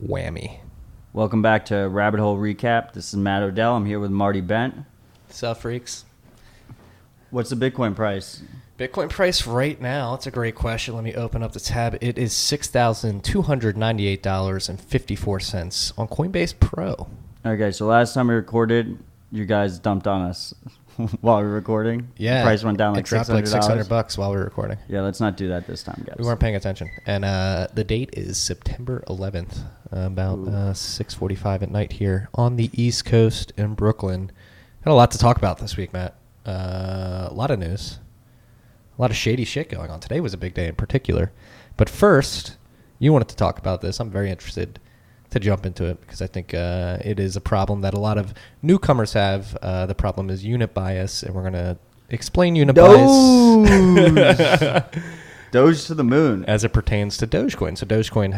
whammy. Welcome back to Rabbit Hole Recap. This is Matt Odell. I'm here with Marty Bent. What's up, freaks? What's the Bitcoin price? Bitcoin price right now, it's a great question. Let me open up the tab. It is $6,298.54 on Coinbase Pro. Okay, so last time we recorded, you guys dumped on us while we were recording. Yeah. The price went down like it dropped $600. like $600 while we were recording. Yeah, let's not do that this time, guys. We weren't paying attention. And the date is September 11th, about 6:45 at night here on the East Coast in Brooklyn. Had a lot to talk about this week, Matt. A lot of news. A lot of shady shit going on. Today was a big day in particular. But first, you wanted to talk about this. I'm very interested to jump into it because I think it is a problem that a lot of newcomers have. The problem is unit bias, and we're going to explain unit bias. Doge to the moon. As it pertains to Dogecoin. So Dogecoin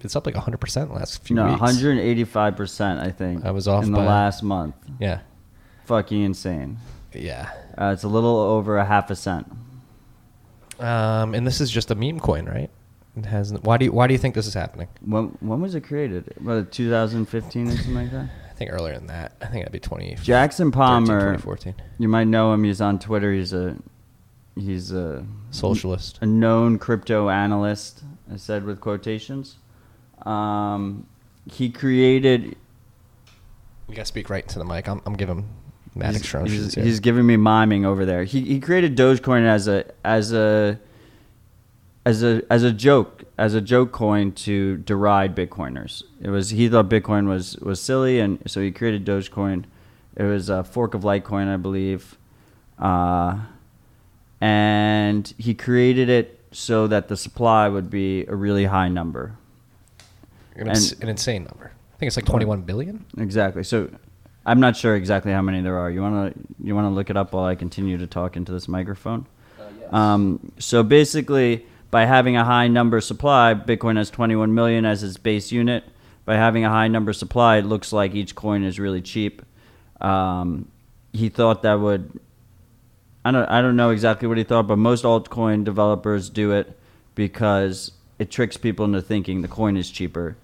it's up like 100% the last few weeks. 185%, I think. I was off in the last month. Yeah. Fucking insane. Yeah. It's a little over a half a cent. And this is just a meme coin, right? It has. Why do you think this is happening? When was it created? What, 2015 or something like that? I think earlier than that. I think that'd be 20. Jackson Palmer. 2014. You might know him. He's on Twitter. He's a socialist, a known crypto analyst. I said with quotations. He created. You gotta speak right into the mic. I'm giving Matt instructions. He's giving me miming over there. He created Dogecoin as a joke coin to deride Bitcoiners. He thought Bitcoin was silly, and so he created Dogecoin. It was a fork of Litecoin, I believe, and he created it so that the supply would be a really high number, an insane number. I think it's like 21 billion. Exactly. So I'm not sure exactly how many there are. You wanna look it up while I continue to talk into this microphone? Yes. So basically, by having a high number supply, Bitcoin has 21 million as its base unit. By having a high number supply, it looks like each coin is really cheap. He thought that would. I don't know exactly what he thought, but most altcoin developers do it because it tricks people into thinking the coin is cheaper.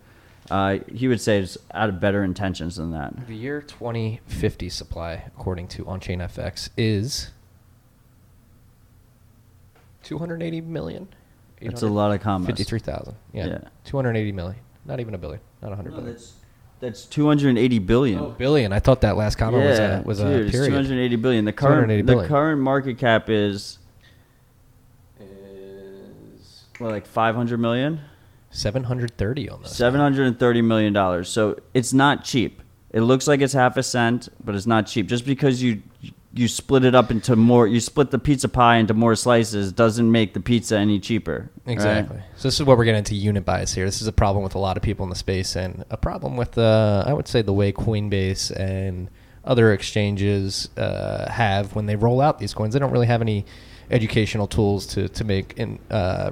He would say it's out of better intentions than that. The year 2050 supply, according to OnChain FX, is 280 million. That's a lot of commas. 53,000. Yeah. 280 million. Not even a billion. Not 100 billion. That's 280 billion. Oh, billion. I thought that last comment was a period. It's 280 billion. The current market cap is like 500 million. 730 on this. $730 million. So it's not cheap. It looks like it's half a cent, but it's not cheap. Just because you split it up into more, you split the pizza pie into more slices doesn't make the pizza any cheaper. Exactly. Right? So this is what we're getting into unit bias here. This is a problem with a lot of people in the space, and a problem with I would say the way Coinbase and other exchanges have when they roll out these coins. They don't really have any educational tools to make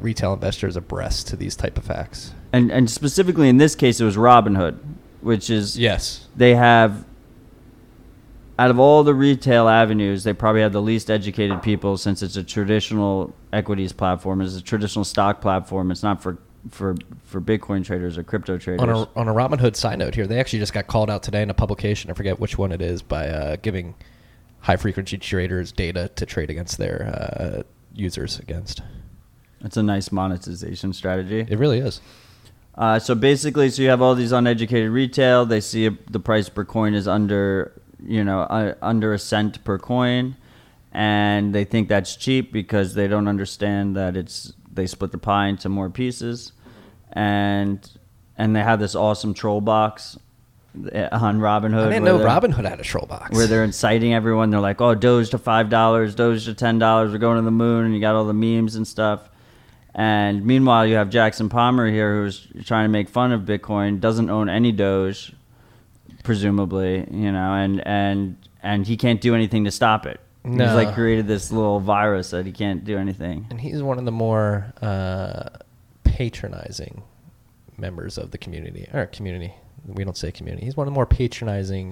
retail investors abreast to these type of facts. And specifically in this case, it was Robinhood, which is they have. Out of all the retail avenues, they probably have the least educated people since it's a traditional equities platform. It's a traditional stock platform. It's not for Bitcoin traders or crypto traders. On a Robinhood side note here, they actually just got called out today in a publication. I forget which one it is, by giving high-frequency traders data to trade against their users against. It's a nice monetization strategy. It really is. So basically, you have all these uneducated retail. They see the price per coin is under a cent per coin, and they think that's cheap because they don't understand that they split the pie into more pieces, and they have this awesome troll box on Robinhood. I didn't know Robinhood had a troll box where they're inciting everyone. They're like, "Oh, Doge to $5, Doge to $10. We're going to the moon," and you got all the memes and stuff. And meanwhile, you have Jackson Palmer here, who's trying to make fun of Bitcoin, doesn't own any Doge, presumably, and he can't do anything to stop it. No. He's like created this little virus that he can't do anything. And he's one of the more patronizing members of the community. We don't say community. He's one of the more patronizing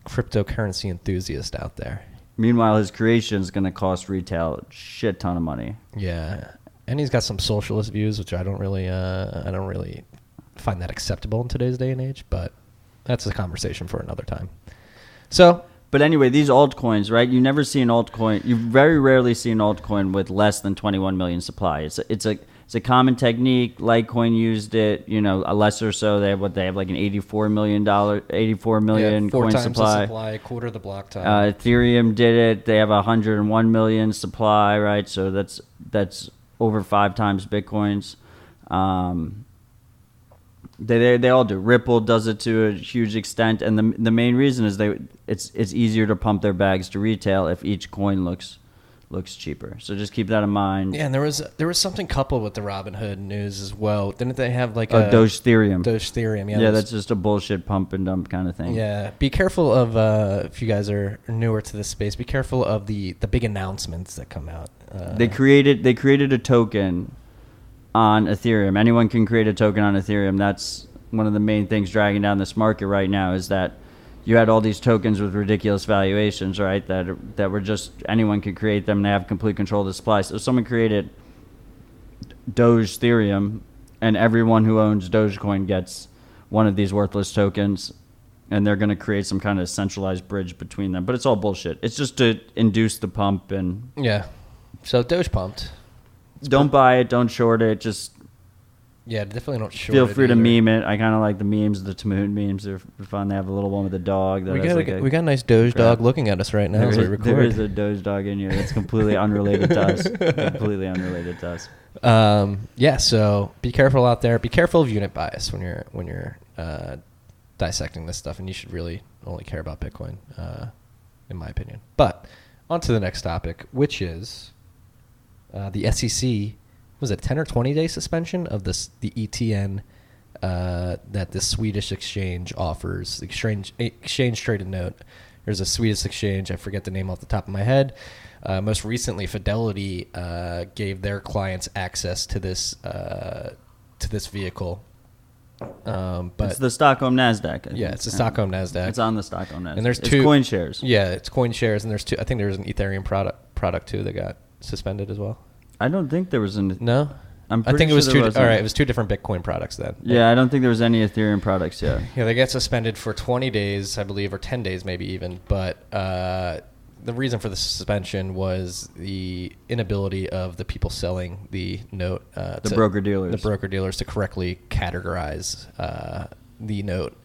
cryptocurrency enthusiasts out there. Meanwhile, his creation is going to cost retail a shit ton of money. Yeah, and he's got some socialist views, which I don't really find that acceptable in today's day and age, but that's a conversation for another time. So, but anyway, these altcoins, right? You never see an altcoin. You very rarely see an altcoin with less than 21 million supply. It's a common technique. Litecoin used it. You know, a lesser so. They have like an $84 million four coin times supply. the supply, quarter of the block time. Ethereum did it. They have 101 million supply, right? So that's over 5 times Bitcoin's. They all do. Ripple does it to a huge extent, and the main reason is it's easier to pump their bags to retail if each coin looks cheaper. So just keep that in mind. Yeah, and there was something coupled with the Robinhood news as well. Didn't they have like a Doge Ethereum? Doge Ethereum, yeah. That's just a bullshit pump and dump kind of thing. Yeah, be careful of if you guys are newer to this space. Be careful of the big announcements that come out. They created a token on Ethereum. Anyone can create a token on Ethereum. That's one of the main things dragging down this market right now, is that you had all these tokens with ridiculous valuations, right? That were just, anyone could create them. They have complete control of the supply. So someone created Doge Ethereum, and everyone who owns Dogecoin gets one of these worthless tokens, and they're going to create some kind of centralized bridge between them. But it's all bullshit. It's just to induce the pump. And yeah. So Doge pumped. Don't buy it. Don't short it. Just definitely don't short feel it free to either. meme it. I kind of like the memes. The Tamoon memes are fun. They have a little one with a dog. We got a nice Doge dog looking at us right now as we record. There is a Doge dog in here that's completely unrelated to us. Completely unrelated to us. Yeah. So be careful out there. Be careful of unit bias when you're dissecting this stuff, and you should really only care about Bitcoin, in my opinion. But on to the next topic, which is the SEC. Was it 10 or 20 day suspension of the ETN that the Swedish exchange offers? Exchange traded note. There's a Swedish exchange. I forget the name off the top of my head. Most recently, Fidelity gave their clients access to this vehicle. But it's the Stockholm Nasdaq. Yeah, it's the Stockholm Nasdaq. It's on the Stockholm Nasdaq. And there's it's coin shares. Yeah, it's coin shares, and there's two. I think there's an Ethereum product too that got suspended as well. I don't think there was an... No? I think it was two. All right, it was two different Bitcoin products then. Yeah, I don't think there was any Ethereum products yet. Yeah, they get suspended for 20 days, I believe, or 10 days maybe even. But the reason for the suspension was the inability of the people selling the note, the broker dealers to correctly categorize the note.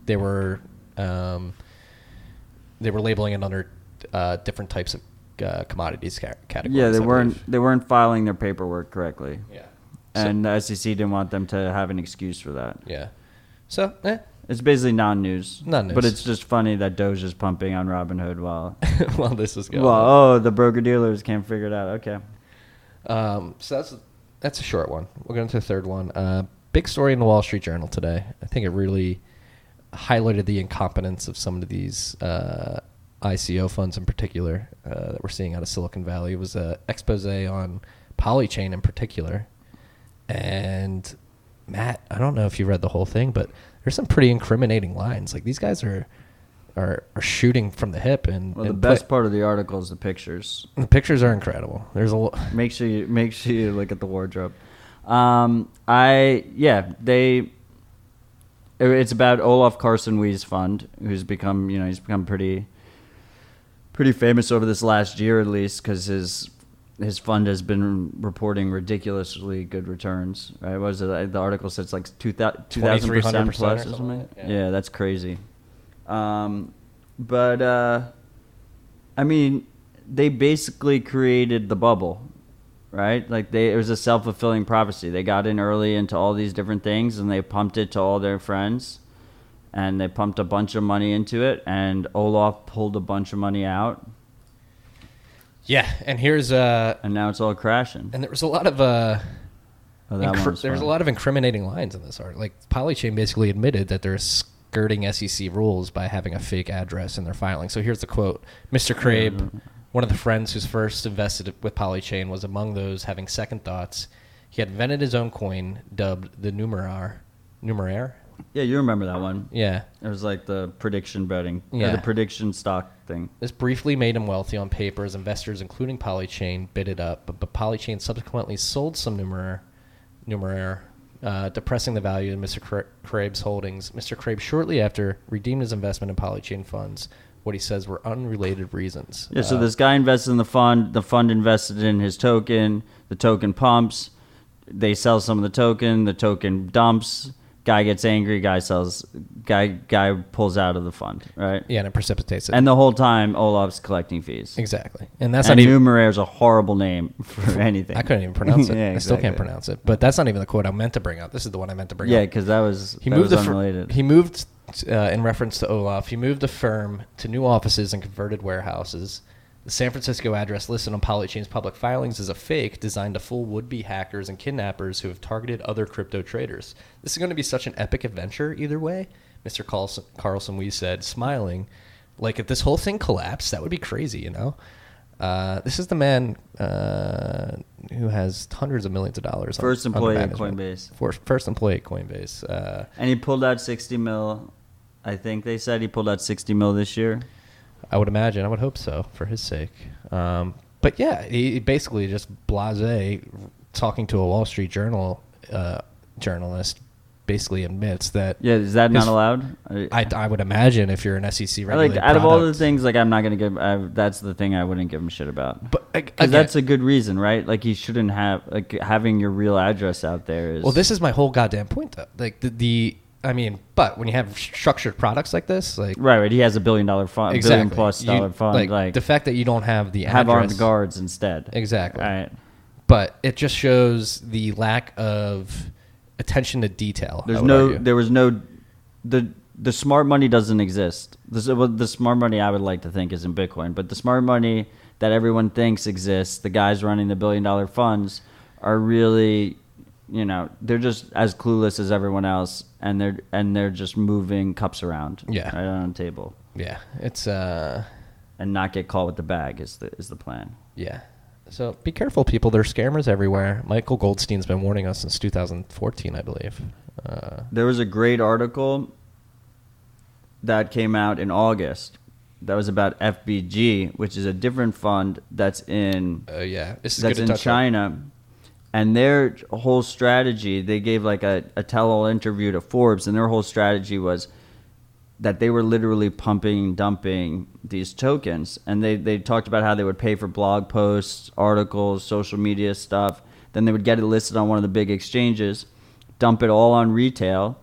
They were labeling it under different types of commodities categories. Yeah, they weren't filing their paperwork correctly. Yeah, and the SEC didn't want them to have an excuse for that. Yeah, so it's basically non-news. Non-news, but it's just funny that Doge is pumping on Robinhood while while this is going. Well, the broker dealers can't figure it out. Okay. So that's a short one. We'll go into the third one. Big story in the Wall Street Journal today. I think it really highlighted the incompetence of some of these ICO funds in particular that we're seeing out of Silicon Valley. It was an expose on Polychain in particular. And Matt, I don't know if you read the whole thing, but there's some pretty incriminating lines. Like, these guys are shooting from the hip. And the best part of the article is the pictures. The pictures are incredible. There's a make sure you look at the wardrobe. It's about Olaf Carson Wee's fund, who's become pretty famous over this last year, at least, because his fund has been reporting ridiculously good returns. Right? What was it? The article says like 2,000% plus or something. Yeah, that's crazy. But I mean, they basically created the bubble, right? Like it was a self-fulfilling prophecy. They got in early into all these different things, and they pumped it to all their friends. And they pumped a bunch of money into it, and Olaf pulled a bunch of money out. Yeah, and here's and now it's all crashing. And there was a lot of there's a lot of incriminating lines in this article. Like, Polychain basically admitted that they're skirting SEC rules by having a fake address in their filing. So here's the quote: Mr. Crabe, one of the friends who's first invested with Polychain, was among those having second thoughts. He had invented his own coin, dubbed the Numeraire. Yeah, you remember that one. Yeah. It was like the prediction betting. Yeah. The prediction stock thing. This briefly made him wealthy on paper as investors, including Polychain, bid it up. But Polychain subsequently sold some Numeraire depressing the value of Mr. Crabe's holdings. Mr. Crabe shortly after redeemed his investment in Polychain funds, what he says were unrelated reasons. Yeah, so this guy invested in the fund invested in his token, the token pumps, they sell some of the token dumps, guy gets angry, guy pulls out of the fund, right? Yeah, and it precipitates it. And the whole time, Olaf's collecting fees. Exactly. And that's and not even... Numeraire is a horrible name for anything. I couldn't even pronounce it. Yeah, I still exactly. can't pronounce it. But that's not even the quote I meant to bring up. This is the one I meant to bring up. Yeah, because that was unrelated. He moved, in reference to Olaf, he moved the firm to new offices and converted warehouses. The San Francisco address listed on Polychain's public filings is a fake designed to fool would-be hackers and kidnappers who have targeted other crypto traders. This is going to be such an epic adventure either way, Mr. Carlson Wee said, smiling. Like, if this whole thing collapsed, that would be crazy, you know? This is the man who has hundreds of millions of dollars. First employee at Coinbase. First employee at Coinbase. And he pulled out 60 mil. I think they said he pulled out 60 mil this year. I would imagine. I would hope so for his sake. But yeah, he basically just blasé talking to a Wall Street Journal journalist basically admits that. Yeah, is that not allowed? I would imagine if you're an SEC regulated out of all the things, like I'm not gonna give. That's the thing I wouldn't give him shit about. But because that's a good reason, right? Like he shouldn't have having your real address out there is. Well, this is my whole goddamn point, though. Like but when you have structured products like this, like right, he has $1 billion fund, exactly. $1 billion fund, like the fact that you don't have the have address, armed guards instead, exactly. Right, but it just shows the lack of attention to detail. The smart money doesn't exist. The smart money I would like to think is in Bitcoin, but the smart money that everyone thinks exists, the guys running the $1 billion funds are really. You know, they're just as clueless as everyone else, and they're just moving cups around. Yeah, right on the table. Yeah, it's and not get caught with the bag is the plan. Yeah, so be careful, people. There's scammers everywhere. Michael Goldstein's been warning us since 2014, I believe. There was a great article that came out in August that was about FBG, which is a different fund that's in this is that's good to in China. On. And their whole strategy, they gave like a tell-all interview to Forbes, and their whole strategy was that they were literally pumping and dumping these tokens. And they talked about how they would pay for blog posts, articles, social media stuff. Then they would get it listed on one of the big exchanges, dump it all on retail,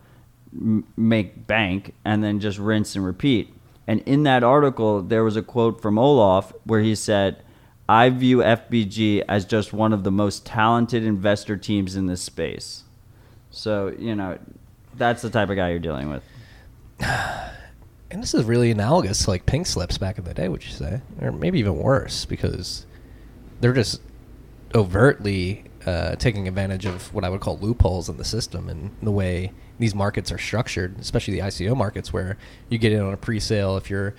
make bank, and then just rinse and repeat. And in that article, there was a quote from Olaf where he said, I view FBG as just one of the most talented investor teams in this space. So, you know, that's the type of guy you're dealing with. And this is really analogous to like pink slips back in the day, would you say? Or maybe even worse, because they're just overtly taking advantage of what I would call loopholes in the system and the way these markets are structured, especially the ICO markets, where you get in on a pre-sale if you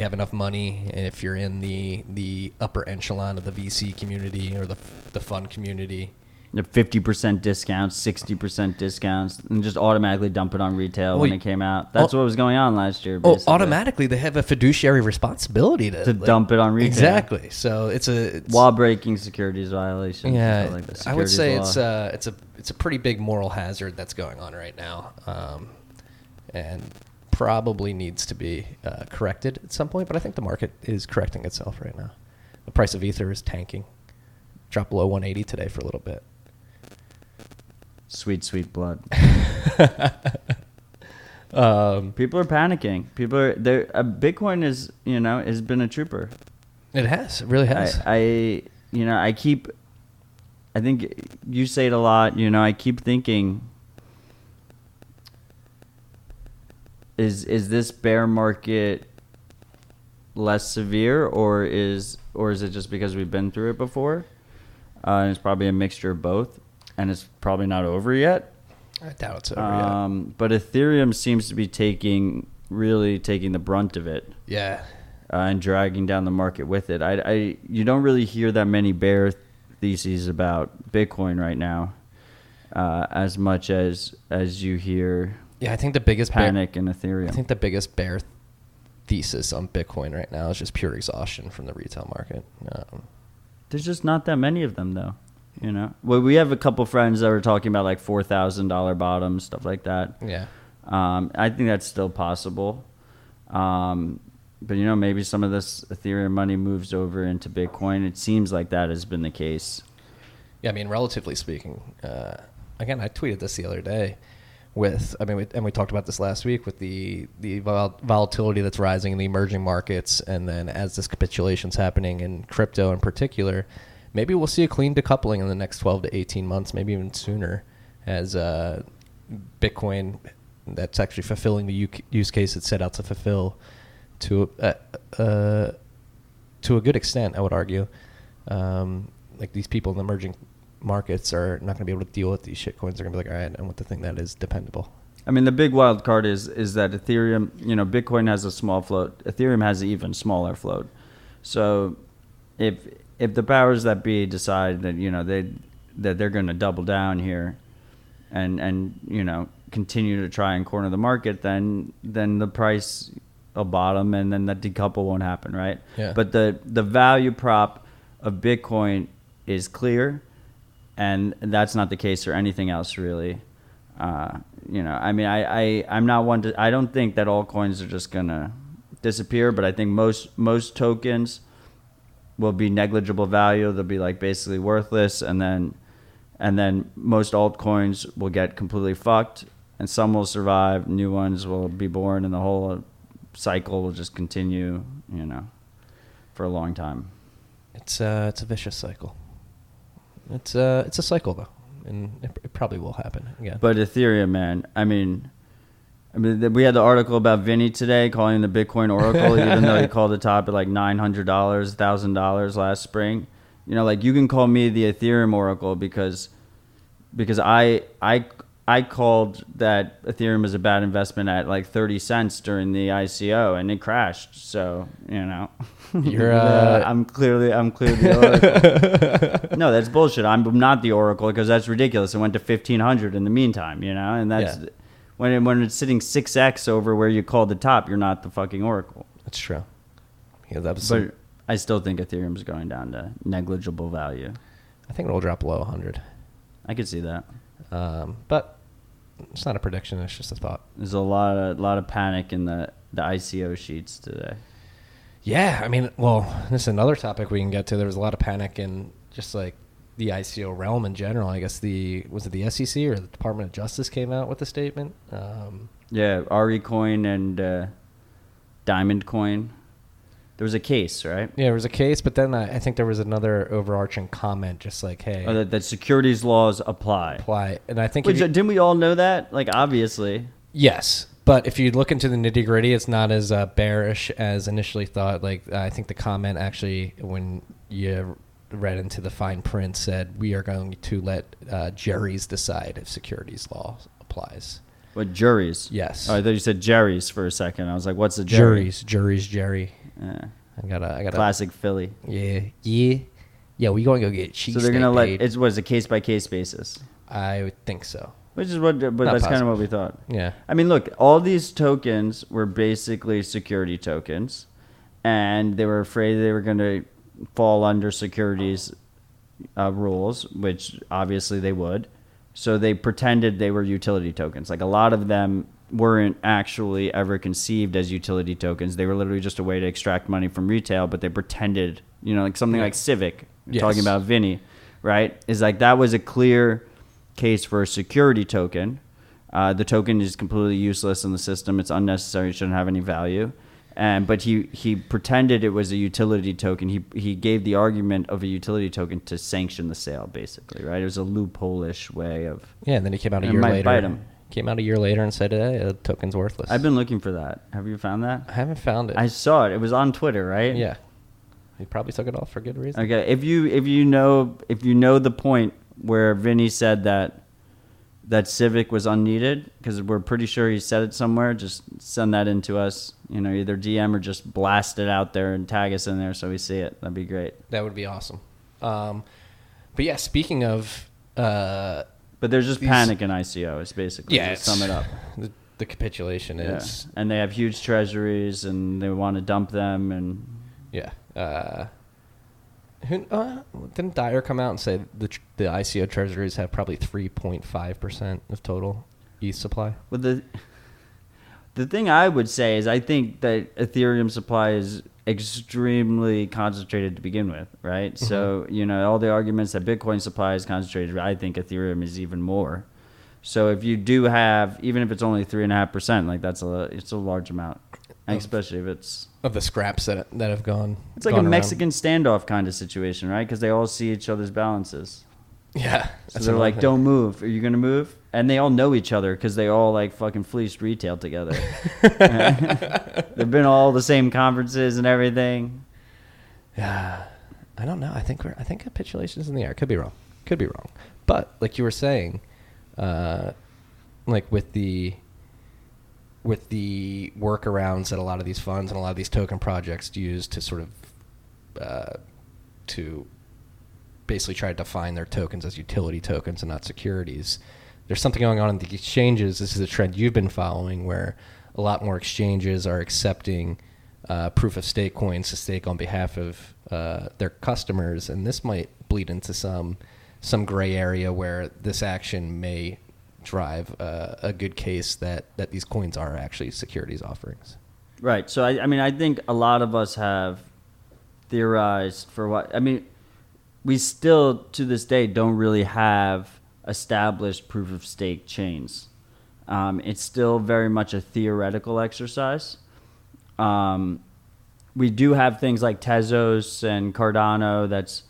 have enough money, and if you're in the upper echelon of the VC community or the fund community. 50% discounts, 60% discounts, and just automatically dump it on retail when it came out. That's what was going on last year, basically. Automatically, they have a fiduciary responsibility to dump it on retail. Exactly. So it's while breaking securities violations. Yeah, like the I would say law. it's a pretty big moral hazard that's going on right now, and probably needs to be corrected at some point. But I think the market is correcting itself right now. The price of Ether is tanking. Dropped below 180 today for a little bit. Sweet, sweet blood. People are panicking. Bitcoin has been a trooper. It has. It really has. I think you say it a lot. I keep thinking, is this bear market less severe, or is it just because we've been through it before? And it's probably a mixture of both. And it's probably not over yet. I doubt it's over yet. But Ethereum seems to be taking the brunt of it. Yeah. And dragging down the market with it. You don't really hear that many bear theses about Bitcoin right now, as much as you hear. Yeah, I think the biggest panic in Ethereum. I think the biggest bear thesis on Bitcoin right now is just pure exhaustion from the retail market. There's just not that many of them, though. You know, well, we have a couple friends that were talking about like $4,000 bottoms, stuff like that. Yeah. I think that's still possible. But you know, maybe some of this Ethereum money moves over into Bitcoin. It seems like that has been the case. Yeah, I mean, relatively speaking, again, I tweeted this the other day we talked about this last week with the volatility that's rising in the emerging markets, and then as this capitulation's happening in crypto in particular, maybe we'll see a clean decoupling in the next 12 to 18 months, maybe even sooner, as Bitcoin, that's actually fulfilling the use case it set out to fulfill to a good extent, I would argue. Like these people in the emerging markets are not going to be able to deal with these shitcoins. They're going to be like, all right, I want the thing that is dependable. I mean, the big wild card is that Ethereum, you know, Bitcoin has a small float. Ethereum has an even smaller float. So if the powers that be decide that, you know, that they're going to double down here and you know, continue to try and corner the market, then the price will bottom and then that decouple won't happen, right? Yeah. But the value prop of Bitcoin is clear, and that's not the case for anything else, really. You know, I mean, I'm not one to. I don't think that all coins are just gonna disappear, but I think most tokens will be negligible value. They'll be like basically worthless, and then most altcoins will get completely fucked, and some will survive. New ones will be born, and the whole cycle will just continue. You know, for a long time. It's a vicious cycle. It's a cycle though, and it probably will happen again. But Ethereum, man, I mean, we had the article about Vinny today calling the Bitcoin Oracle, even though he called the top at like $900, $1,000 last spring. You know, like you can call me the Ethereum Oracle because I called that Ethereum is a bad investment at like 30 cents during the ICO, and it crashed. So, you know, I'm clearly the Oracle. No, that's bullshit. I'm not the Oracle because that's ridiculous. It went to 1,500 in the meantime, you know, and that's when it's sitting 6x over where you called the top, you're not the fucking Oracle. That's true. Yeah, but I still think Ethereum's going down to negligible value. I think it'll drop below 100. I could see that. But it's not a prediction. It's just a thought. There's a lot of panic in the ICO sheets today. Yeah, I mean, well, this is another topic we can get to. There was a lot of panic in just like the ICO realm in general. I guess was it the SEC or the Department of Justice came out with a statement? Yeah, RE Coin and Diamond Coin. There was a case, right? Yeah, there was a case, but then I think there was another overarching comment, just like, hey, that securities laws apply. And I think didn't we all know that? Like, obviously. Yes, but if you look into the nitty gritty, it's not as bearish as initially thought. Like, I think the comment actually, when you read into the fine print, said we are going to let juries decide if securities law applies. What, juries? Yes. Oh, I thought you said Jerry's for a second. I was like, what's a jury? Juries, Jerry. Yeah. I got classic Philly. Yeah. We going to go get cheese. So they're gonna let it was a case by case basis. I would think so. But that's kind of what we thought. Yeah. I mean, look, all these tokens were basically security tokens, and they were afraid they were going to fall under securities rules, which obviously they would. So they pretended they were utility tokens. Like a lot of them weren't actually ever conceived as utility tokens. They were literally just a way to extract money from retail, but they pretended, you know, like something like Civic, talking about Vinny, right? Is like that was a clear case for a security token. The token is completely useless in the system. It's unnecessary. It shouldn't have any value. But he pretended it was a utility token. He gave the argument of a utility token to sanction the sale, basically, right? It was a loophole-ish way of... Yeah, and then he came out a year later. Came out a year later and said, hey, the token's worthless. I've been looking for that. Have you found that? I haven't found it. I saw it. It was on Twitter, right? Yeah. He probably took it off for good reason. Okay, if you know the point where Vinny said that Civic was unneeded, because we're pretty sure he said it somewhere, just send that in to us. You know, either DM or just blast it out there and tag us in there so we see it. That'd be great. That would be awesome. But yeah, speaking of... but there's just panic in ICOs, basically. Yeah, to sum it up. The capitulation is... And they have huge treasuries, and they want to dump them, and... Yeah. Didn't Dyer come out and say the ICO treasuries have probably 3.5% of total ETH supply? Well, the thing I would say is I think that Ethereum supply is extremely concentrated to begin with, right? Mm-hmm. So, all the arguments that Bitcoin supply is concentrated, I think Ethereum is even more. So if you do have, even if it's only 3.5%, like it's a large amount, especially if it's of the scraps that have gone. It's like a Mexican standoff kind of situation, right? Because they all see each other's balances. Yeah. So they're like, don't move. Are you going to move? And they all know each other because they all like fucking fleeced retail together. They've been all the same conferences and everything. Yeah. I don't know. I think capitulation's in the air. Could be wrong. But like you were saying, like with the workarounds that a lot of these funds and a lot of these token projects use to sort of to basically try to define their tokens as utility tokens and not securities. There's something going on in the exchanges. This is a trend you've been following where a lot more exchanges are accepting proof of stake coins to stake on behalf of their customers, and this might bleed into some gray area where this action may drive a good case that these coins are actually securities offerings. Right. So, I think a lot of us have theorized for what... we still, to this day, don't really have established proof of stake chains. It's still very much a theoretical exercise. We do have things like Tezos and Cardano that's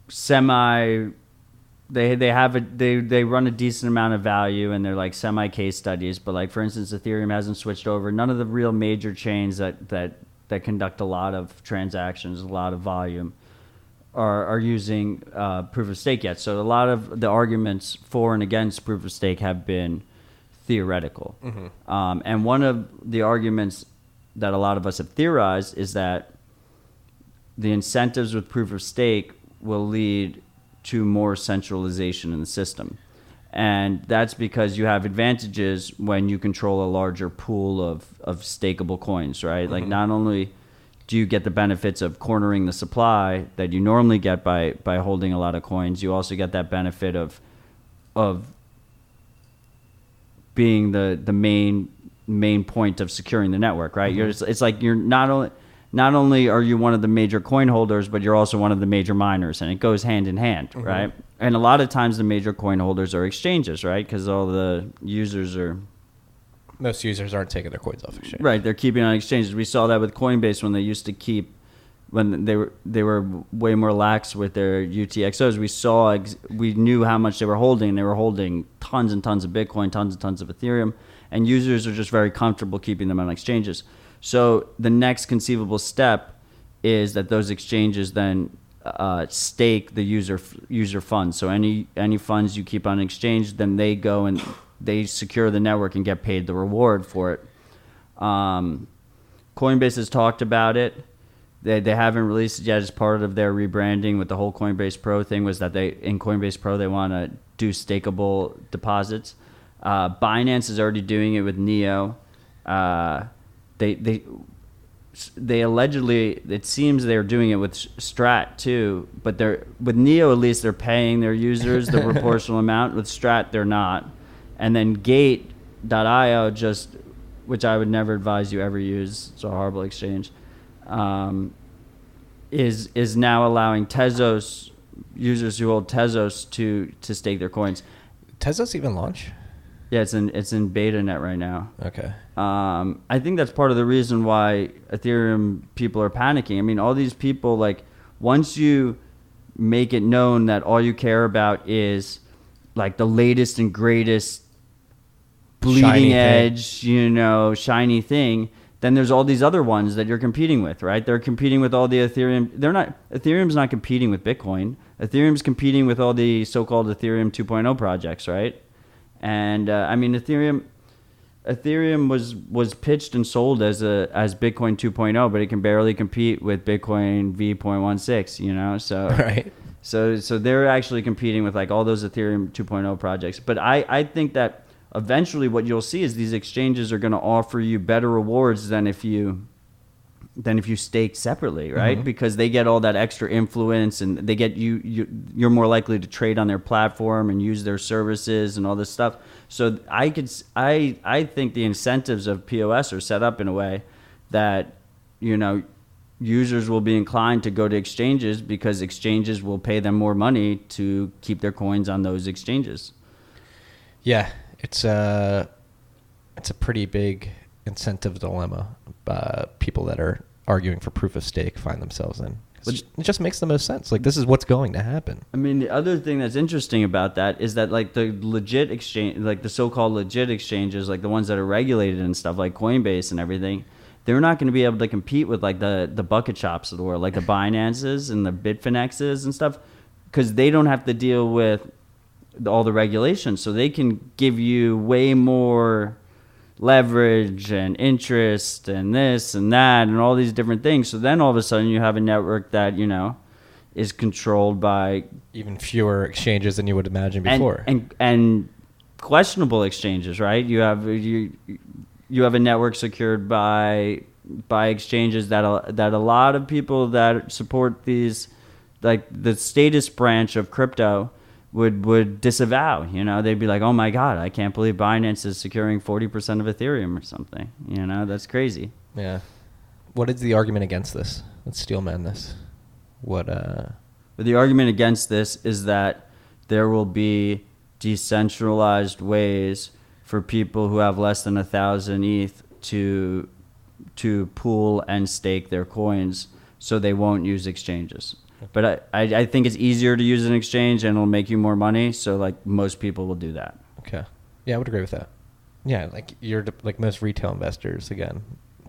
semi... They run a decent amount of value and they're like semi case studies, but like for instance, Ethereum hasn't switched over. None of the real major chains that conduct a lot of transactions, a lot of volume, are using proof of stake yet. So a lot of the arguments for and against proof of stake have been theoretical. Mm-hmm. And one of the arguments that a lot of us have theorized is that the incentives with proof of stake will lead to more centralization in the system. And that's because you have advantages when you control a larger pool of stakeable coins, right? Mm-hmm. Like not only do you get the benefits of cornering the supply that you normally get by holding a lot of coins, you also get that benefit of being the main point of securing the network, right? Mm-hmm. It's like you're not only are you one of the major coin holders, but you're also one of the major miners, and it goes hand in hand, mm-hmm. right? And a lot of times the major coin holders are exchanges, right? Because all the users are... Most users aren't taking their coins off exchange. Right, they're keeping on exchanges. We saw that with Coinbase when they used to keep... When they were way more lax with their UTXOs, we knew how much they were holding. They were holding tons and tons of Bitcoin, tons and tons of Ethereum, and users are just very comfortable keeping them on exchanges. So the next conceivable step is that those exchanges then stake the user funds. So any funds you keep on exchange, then they go and they secure the network and get paid the reward for it. Coinbase has talked about it. They haven't released it yet as part of their rebranding with the whole Coinbase Pro thing, was that in Coinbase Pro they want to do stakeable deposits. Binance is already doing it with Neo. They allegedly, it seems they're doing it with Strat too, but with Neo at least they're paying their users the proportional amount. With Strat they're not. And then Gate.io, which I would never advise you ever use, it's a horrible exchange, is now allowing Tezos, users who hold Tezos to stake their coins. Tezos even launch? Yeah, it's in beta net right now. Okay. I think that's part of the reason why Ethereum people are panicking. I mean, all these people, like, once you make it known that all you care about is like the latest and greatest bleeding edge, shiny thing, then there's all these other ones that you're competing with, right? They're competing with all the Ethereum. Ethereum's not competing with Bitcoin. Ethereum's competing with all the so-called Ethereum 2.0 projects, right? And Ethereum was pitched and sold as Bitcoin 2.0, but it can barely compete with Bitcoin v.16, so right. So they're actually competing with like all those Ethereum 2.0 projects. But I think that eventually what you'll see is these exchanges are going to offer you better rewards than if you than if you stake separately, right? Because they get all that extra influence, and they get you're more likely to trade on their platform and use their services and all this stuff. So I think the incentives of POS are set up in a way that, users will be inclined to go to exchanges because exchanges will pay them more money to keep their coins on those exchanges. Yeah, it's a pretty big incentive dilemma people that are arguing for proof of stake find themselves in. It just makes the most sense. Like, this is what's going to happen. I mean, the other thing that's interesting about that is that, like, the legit exchange, like the so-called legit exchanges, like the ones that are regulated and stuff, like Coinbase and everything, they're not going to be able to compete with like the bucket shops of the world, like the Binances and the Bitfinexes and stuff, because they don't have to deal with all the regulations. So they can give you way more leverage and interest and this and that and all these different things. So then all of a sudden you have a network that, is controlled by even fewer exchanges than you would imagine before. And questionable exchanges, right? You have a network secured by exchanges that a lot of people that support these, like the statist branch of crypto, would disavow. They'd be like, oh my God, I can't believe Binance is securing 40% of Ethereum or something. That's crazy. Yeah. What is the argument against this? Let's steel man this. But the argument against this is that there will be decentralized ways for people who have less than 1,000 ETH to pool and stake their coins, so they won't use exchanges. But I think it's easier to use an exchange and it'll make you more money. So like most people will do that. Okay. Yeah, I would agree with that. Yeah, like most retail investors, again,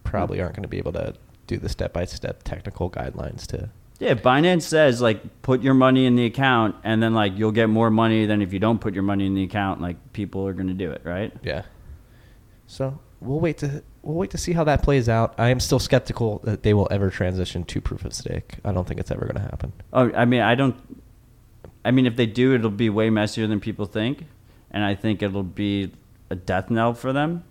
probably aren't going to be able to do the step-by-step technical guidelines to. Yeah, Binance says like put your money in the account and then like you'll get more money than if you don't put your money in the account. Like people are going to do it, right? Yeah. So we'll wait to see how that plays out. I am still skeptical that they will ever transition to proof of stake. I don't think it's ever going to happen. Oh, I mean, if they do, it'll be way messier than people think, and I think it'll be a death knell for them.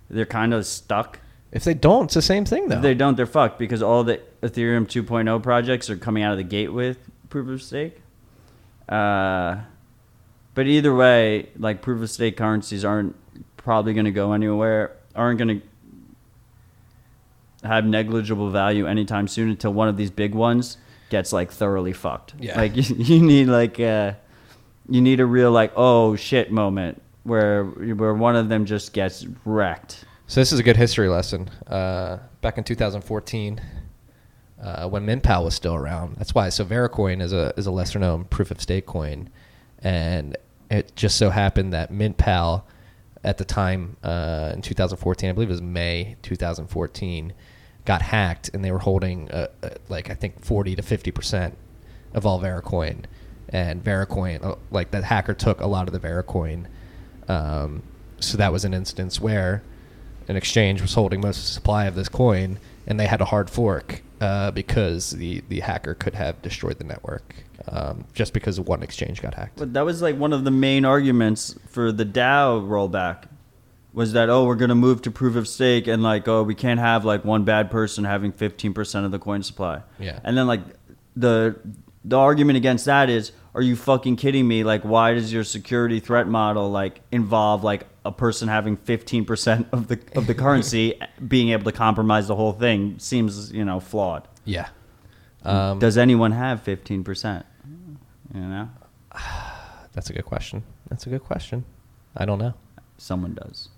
They're kind of stuck. If they don't, it's the same thing, though. If they don't, they're fucked because all the Ethereum 2.0 projects are coming out of the gate with proof of stake. But either way, like proof of stake currencies aren't probably going to go anywhere, aren't going to have negligible value anytime soon until one of these big ones gets like thoroughly fucked. Yeah. Like you need a real like, oh shit moment where one of them just gets wrecked. So this is a good history lesson. Back in 2014, when MintPal was still around, that's why. So Veracoin is a lesser known proof of stake coin, and it just so happened that MintPal at the time in 2014, I believe it was May 2014, got hacked, and they were holding I think 40 to 50% of all Veracoin, and Veracoin, like that hacker took a lot of the Veracoin. So that was an instance where an exchange was holding most of the supply of this coin, and they had a hard fork because the hacker could have destroyed the network just because one exchange got hacked. But that was like one of the main arguments for the DAO rollback was that, we're going to move to proof of stake and like, we can't have like one bad person having 15% of the coin supply. Yeah. And then like the argument against that is, are you fucking kidding me? Like, why does your security threat model like involve like a person having 15% of the currency being able to compromise the whole thing? Seems, flawed. Yeah. Does anyone have 15%? That's a good question. I don't know. Someone does.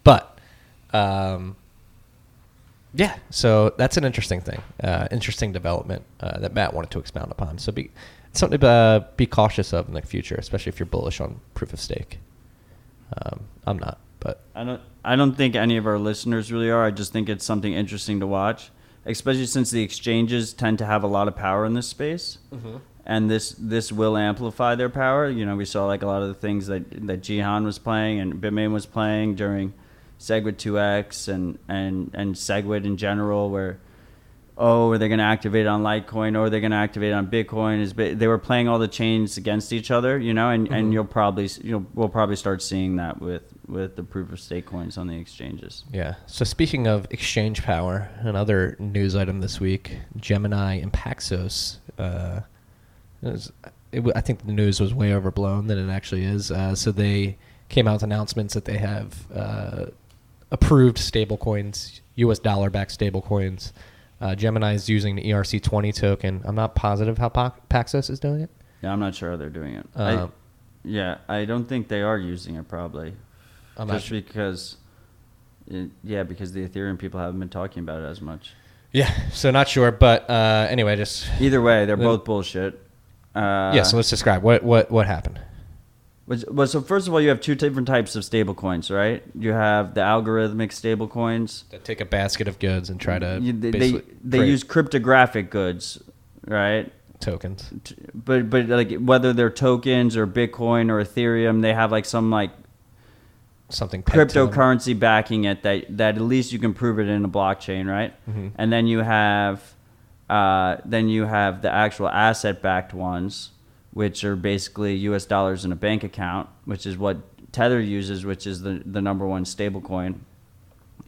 But yeah, so that's an interesting thing, interesting development that Matt wanted to expound upon. So something to be cautious of in the future, especially if you're bullish on proof of stake. I'm not, but I don't think any of our listeners really are. I just think it's something interesting to watch, especially since the exchanges tend to have a lot of power in this space. Mm-hmm. And this will amplify their power. We saw like a lot of the things that Jihan was playing and Bitmain was playing during SegWit 2x and SegWit in general, where are they going to activate on Litecoin or are they going to activate on Bitcoin? They were playing all the chains against each other, and we'll probably start seeing that with the proof of stake coins on the exchanges. Yeah. So speaking of exchange power, another news item this week: Gemini and Paxos. I think the news was way overblown than it actually is. So they came out with announcements that they have approved stablecoins, U.S. dollar-backed stablecoins. Gemini is using the ERC20 token. I'm not positive how Paxos is doing it. Yeah, I'm not sure how they're doing it. I don't think they are using it probably. I'm just not sure. because the Ethereum people haven't been talking about it as much. Yeah, so not sure, but anyway, just either way, they're both bullshit. Yeah, so let's describe what happened. Well, so first of all, you have two different types of stable coins, right? You have the algorithmic stable coins that take a basket of goods and try to they use cryptographic goods, right? Tokens. But like whether they're tokens or Bitcoin or Ethereum, they have like some like something cryptocurrency backing it that at least you can prove it in a blockchain, right? Mm-hmm. And then you have the actual asset-backed ones, which are basically U.S. dollars in a bank account, which is what Tether uses, which is the number one stable coin.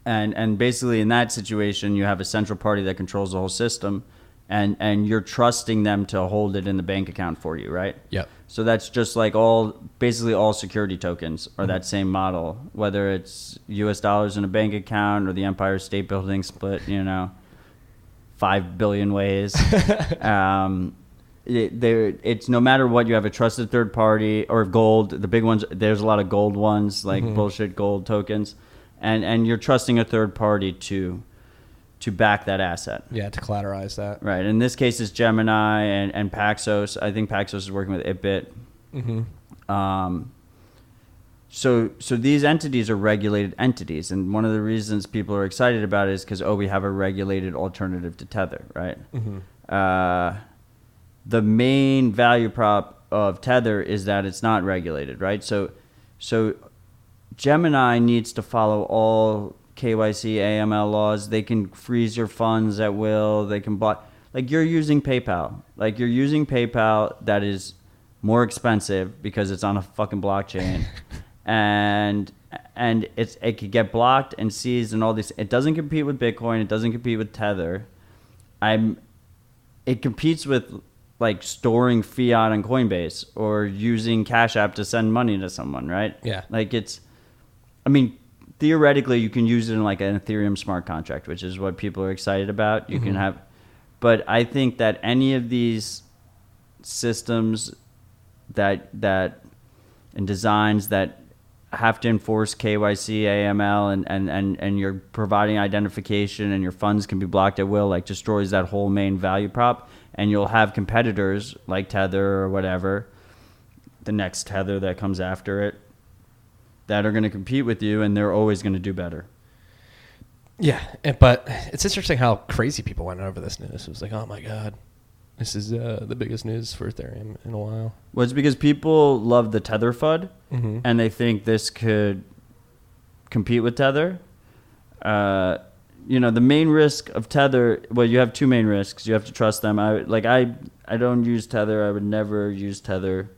And basically in that situation, you have a central party that controls the whole system, and you're trusting them to hold it in the bank account for you, right? Yep. So that's just like basically all security tokens are that same model, whether it's U.S. dollars in a bank account or the Empire State Building split, 5 billion ways. It's no matter what, you have a trusted third party or gold. The big ones, there's a lot of gold ones, like bullshit gold tokens, and you're trusting a third party to back that asset. Yeah, to collateralize that. Right. In this case, it's Gemini and Paxos. I think Paxos is working with ItBit. Mm-hmm. So these entities are regulated entities, and one of the reasons people are excited about it is because we have a regulated alternative to Tether, right? Mm-hmm. The main value prop of Tether is that it's not regulated, right? So Gemini needs to follow all KYC, AML laws. They can freeze your funds at will. They can block. Like you're using PayPal. That is more expensive because it's on a fucking blockchain, and it could get blocked and seized and all this. It doesn't compete with Bitcoin. It doesn't compete with Tether. It competes with like storing fiat on Coinbase or using Cash App to send money to someone, right? Yeah. Like theoretically you can use it in like an Ethereum smart contract, which is what people are excited about. You can have, but I think that any of these systems that and designs that have to enforce KYC, AML, and you're providing identification and your funds can be blocked at will, like destroys that whole main value prop. And you'll have competitors like Tether or whatever, the next Tether that comes after it, that are going to compete with you, and they're always going to do better. Yeah, but it's interesting how crazy people went over this news. It was like, oh my God, this is the biggest news for Ethereum in a while. Well, it's because people love the Tether FUD, and they think this could compete with Tether. The main risk of Tether, well, you have two main risks. You have to trust them. I don't use Tether. I would never use Tether.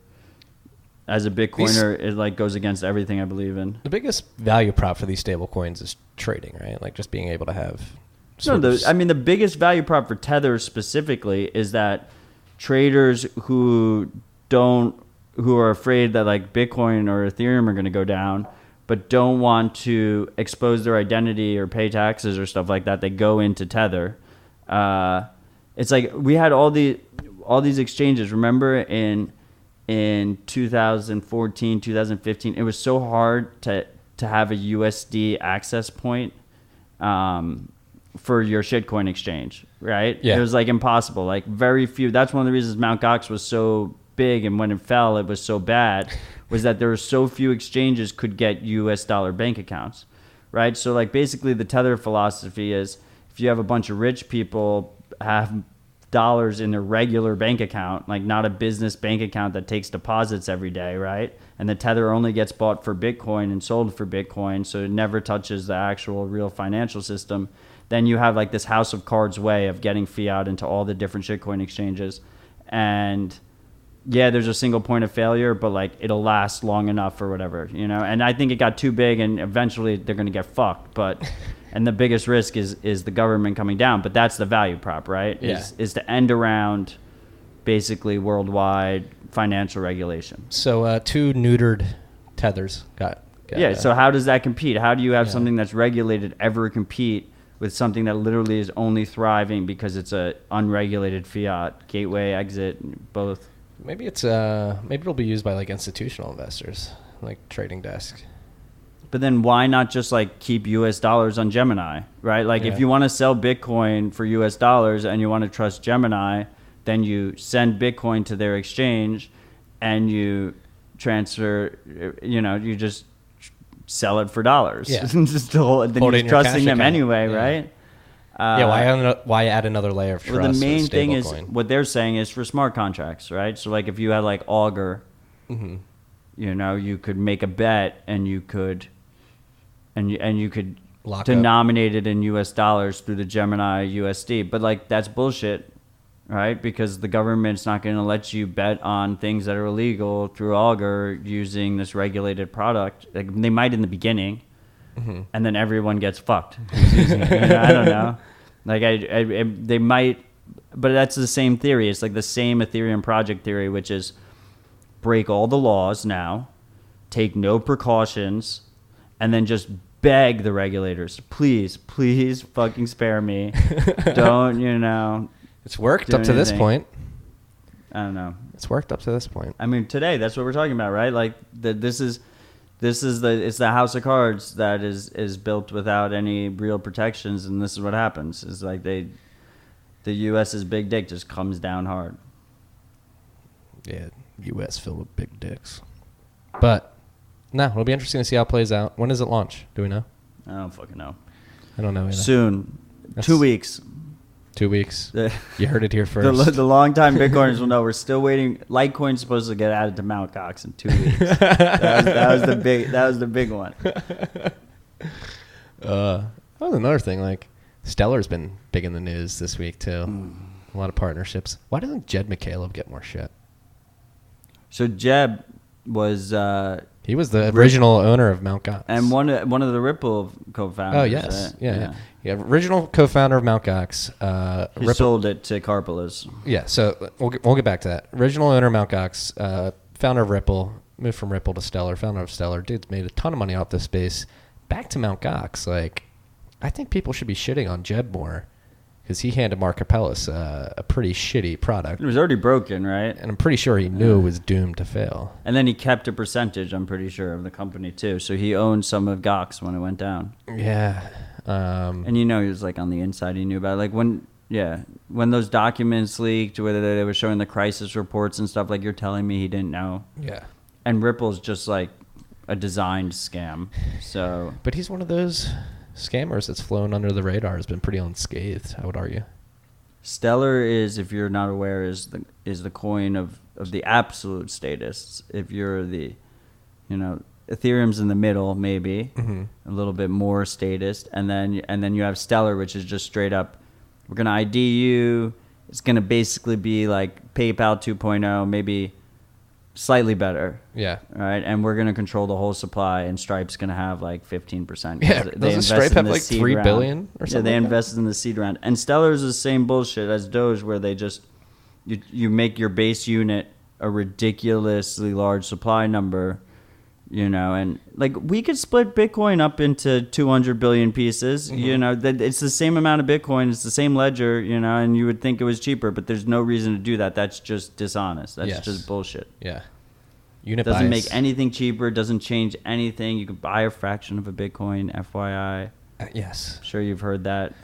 As a Bitcoiner, it like goes against everything I believe in. The biggest value prop for these stable coins is trading, right? Like just being able to have... the biggest value prop for Tether specifically is that traders who are afraid that like Bitcoin or Ethereum are going to go down, but don't want to expose their identity or pay taxes or stuff like that, they go into Tether. It's like we had all these exchanges. Remember in 2014, 2015, it was so hard to have a USD access point for your shitcoin exchange, right? Yeah. It was like impossible. Like very few. That's one of the reasons Mt. Gox was so big, and when it fell, it was so bad. Was that there were so few exchanges could get US dollar bank accounts, right? So like basically the Tether philosophy is if you have a bunch of rich people have dollars in their regular bank account, like not a business bank account that takes deposits every day, right? And the Tether only gets bought for Bitcoin and sold for Bitcoin, so it never touches the actual real financial system. Then you have like this house of cards way of getting fiat into all the different shitcoin exchanges. And yeah, there's a single point of failure, but like it'll last long enough or whatever, you know. And I think it got too big, and eventually they're going to get fucked. But and the biggest risk is the government coming down. But that's the value prop, right? Yeah. Is to end around basically worldwide financial regulation. So 2 neutered tethers got yeah. So how does that compete? How do you have something that's regulated ever compete with something that literally is only thriving because it's a unregulated fiat gateway exit both? Maybe it'll be used by like institutional investors, like trading desk. But then why not just like keep US dollars on Gemini, right? Like if you want to sell Bitcoin for US dollars and you want to trust Gemini, then you send Bitcoin to their exchange and you transfer, you just sell it for dollars. Yeah. Just then you're trusting them anyway, right? Why add another layer of trust? Well, the main thing is coin? what they're saying is for smart contracts, right? So like if you had like Augur, you could make a bet and you could Lock denominate it in US dollars through the Gemini USD. But like that's bullshit, right? Because the government's not going to let you bet on things that are illegal through Augur using this regulated product. Like they might in the beginning. And then everyone gets fucked. I don't know. Like they might, but that's the same theory. It's like the same Ethereum project theory, which is break all the laws now, take no precautions, and then just beg the regulators, please fucking spare me. Don't, It's worked up to this point. I don't know. It's worked up to this point. I mean, today, that's what we're talking about, right? Like it's the house of cards that is built without any real protections, and this is what happens. It's like the U.S.'s big dick just comes down hard. Yeah, U.S. filled with big dicks. But no, it'll be interesting to see how it plays out. When does it launch? Do we know? I don't fucking know. I don't know either. Soon. 2 weeks. 2 weeks. You heard it here first. The long-time Bitcoiners will know we're still waiting. Litecoin's supposed to get added to Mt. Gox in 2 weeks. that was the big one. That was another thing. Like Stellar's been big in the news this week too. A lot of partnerships. Why doesn't Jed McCaleb get more shit? So Jeb was he was the original owner of Mt. Gox and one of the Ripple co-founders. Oh yes, right? Yeah. Original co-founder of Mt. Gox. He sold it to Karpolis. Yeah, so we'll get back to that. Original owner of Mt. Gox, founder of Ripple, moved from Ripple to Stellar, founder of Stellar. Dude's made a ton of money off this space. Back to Mt. Gox. Like, I think people should be shitting on Jeb more because he handed Mark Capellis a pretty shitty product. It was already broken, right? And I'm pretty sure he knew it was doomed to fail. And then he kept a percentage, I'm pretty sure, of the company too. So he owned some of Gox when it went down. Yeah. And he was like on the inside, he knew about it. Like when those documents leaked, whether they were showing the crisis reports and stuff, like you're telling me he didn't know. Yeah. And Ripple's just like a designed scam. So, but he's one of those scammers that's flown under the radar, has been pretty unscathed, I would argue. Stellar is, if you're not aware, is the coin of the absolute statists. If you're the, Ethereum's in the middle, maybe a little bit more statist, and then you have Stellar, which is just straight up, we're gonna ID you. It's gonna basically be like PayPal 2.0, maybe slightly better. Yeah. Right, and we're gonna control the whole supply, and Stripe's gonna have like 15%. Yeah, doesn't Stripe have like $3 billion or something? Yeah, they invested in the seed round, and Stellar is the same bullshit as Doge, where they just you make your base unit a ridiculously large supply number. And like we could split Bitcoin up into 200 billion pieces, that it's the same amount of Bitcoin, it's the same ledger, and you would think it was cheaper, but there's no reason to do that. That's just dishonest. That's just bullshit. Yeah. Unit doesn't make anything cheaper, doesn't change anything. You can buy a fraction of a Bitcoin, FYI. Yes. I'm sure you've heard that.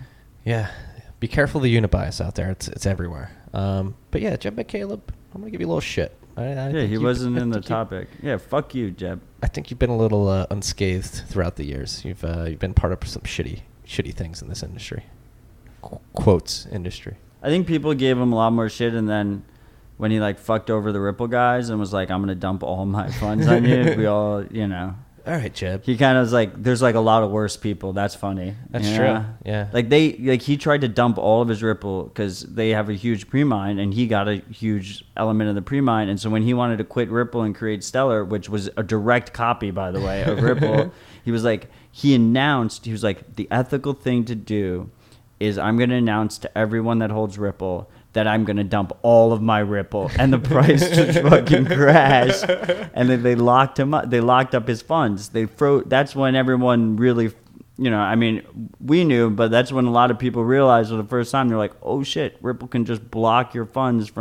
Yeah. Be careful of the unit bias out there. It's everywhere. But yeah, Jeb McCaleb, I'm going to give you a little shit. He wasn't in the topic. Yeah, fuck you, Jeb. I think you've been a little unscathed throughout the years. You've been part of some shitty things in this industry. Quotes industry. I think people gave him a lot more shit, and then when he like fucked over the Ripple guys and was like, "I'm gonna dump all my funds on you," we all, All right, Jeb. He kind of was like, there's like a lot of worse people. That's funny. That's true. Yeah. Like he tried to dump all of his Ripple because they have a huge pre-mine and he got a huge element of the pre-mine. And so when he wanted to quit Ripple and create Stellar, which was a direct copy, by the way, of Ripple, he was like, the ethical thing to do is I'm going to announce to everyone that holds Ripple that I'm going to dump all of my Ripple, and the price just fucking crashed. And then they locked him up. They locked up his funds. That's when everyone really, I mean, we knew, but that's when a lot of people realized for the first time, they're like, oh shit, Ripple can just block your funds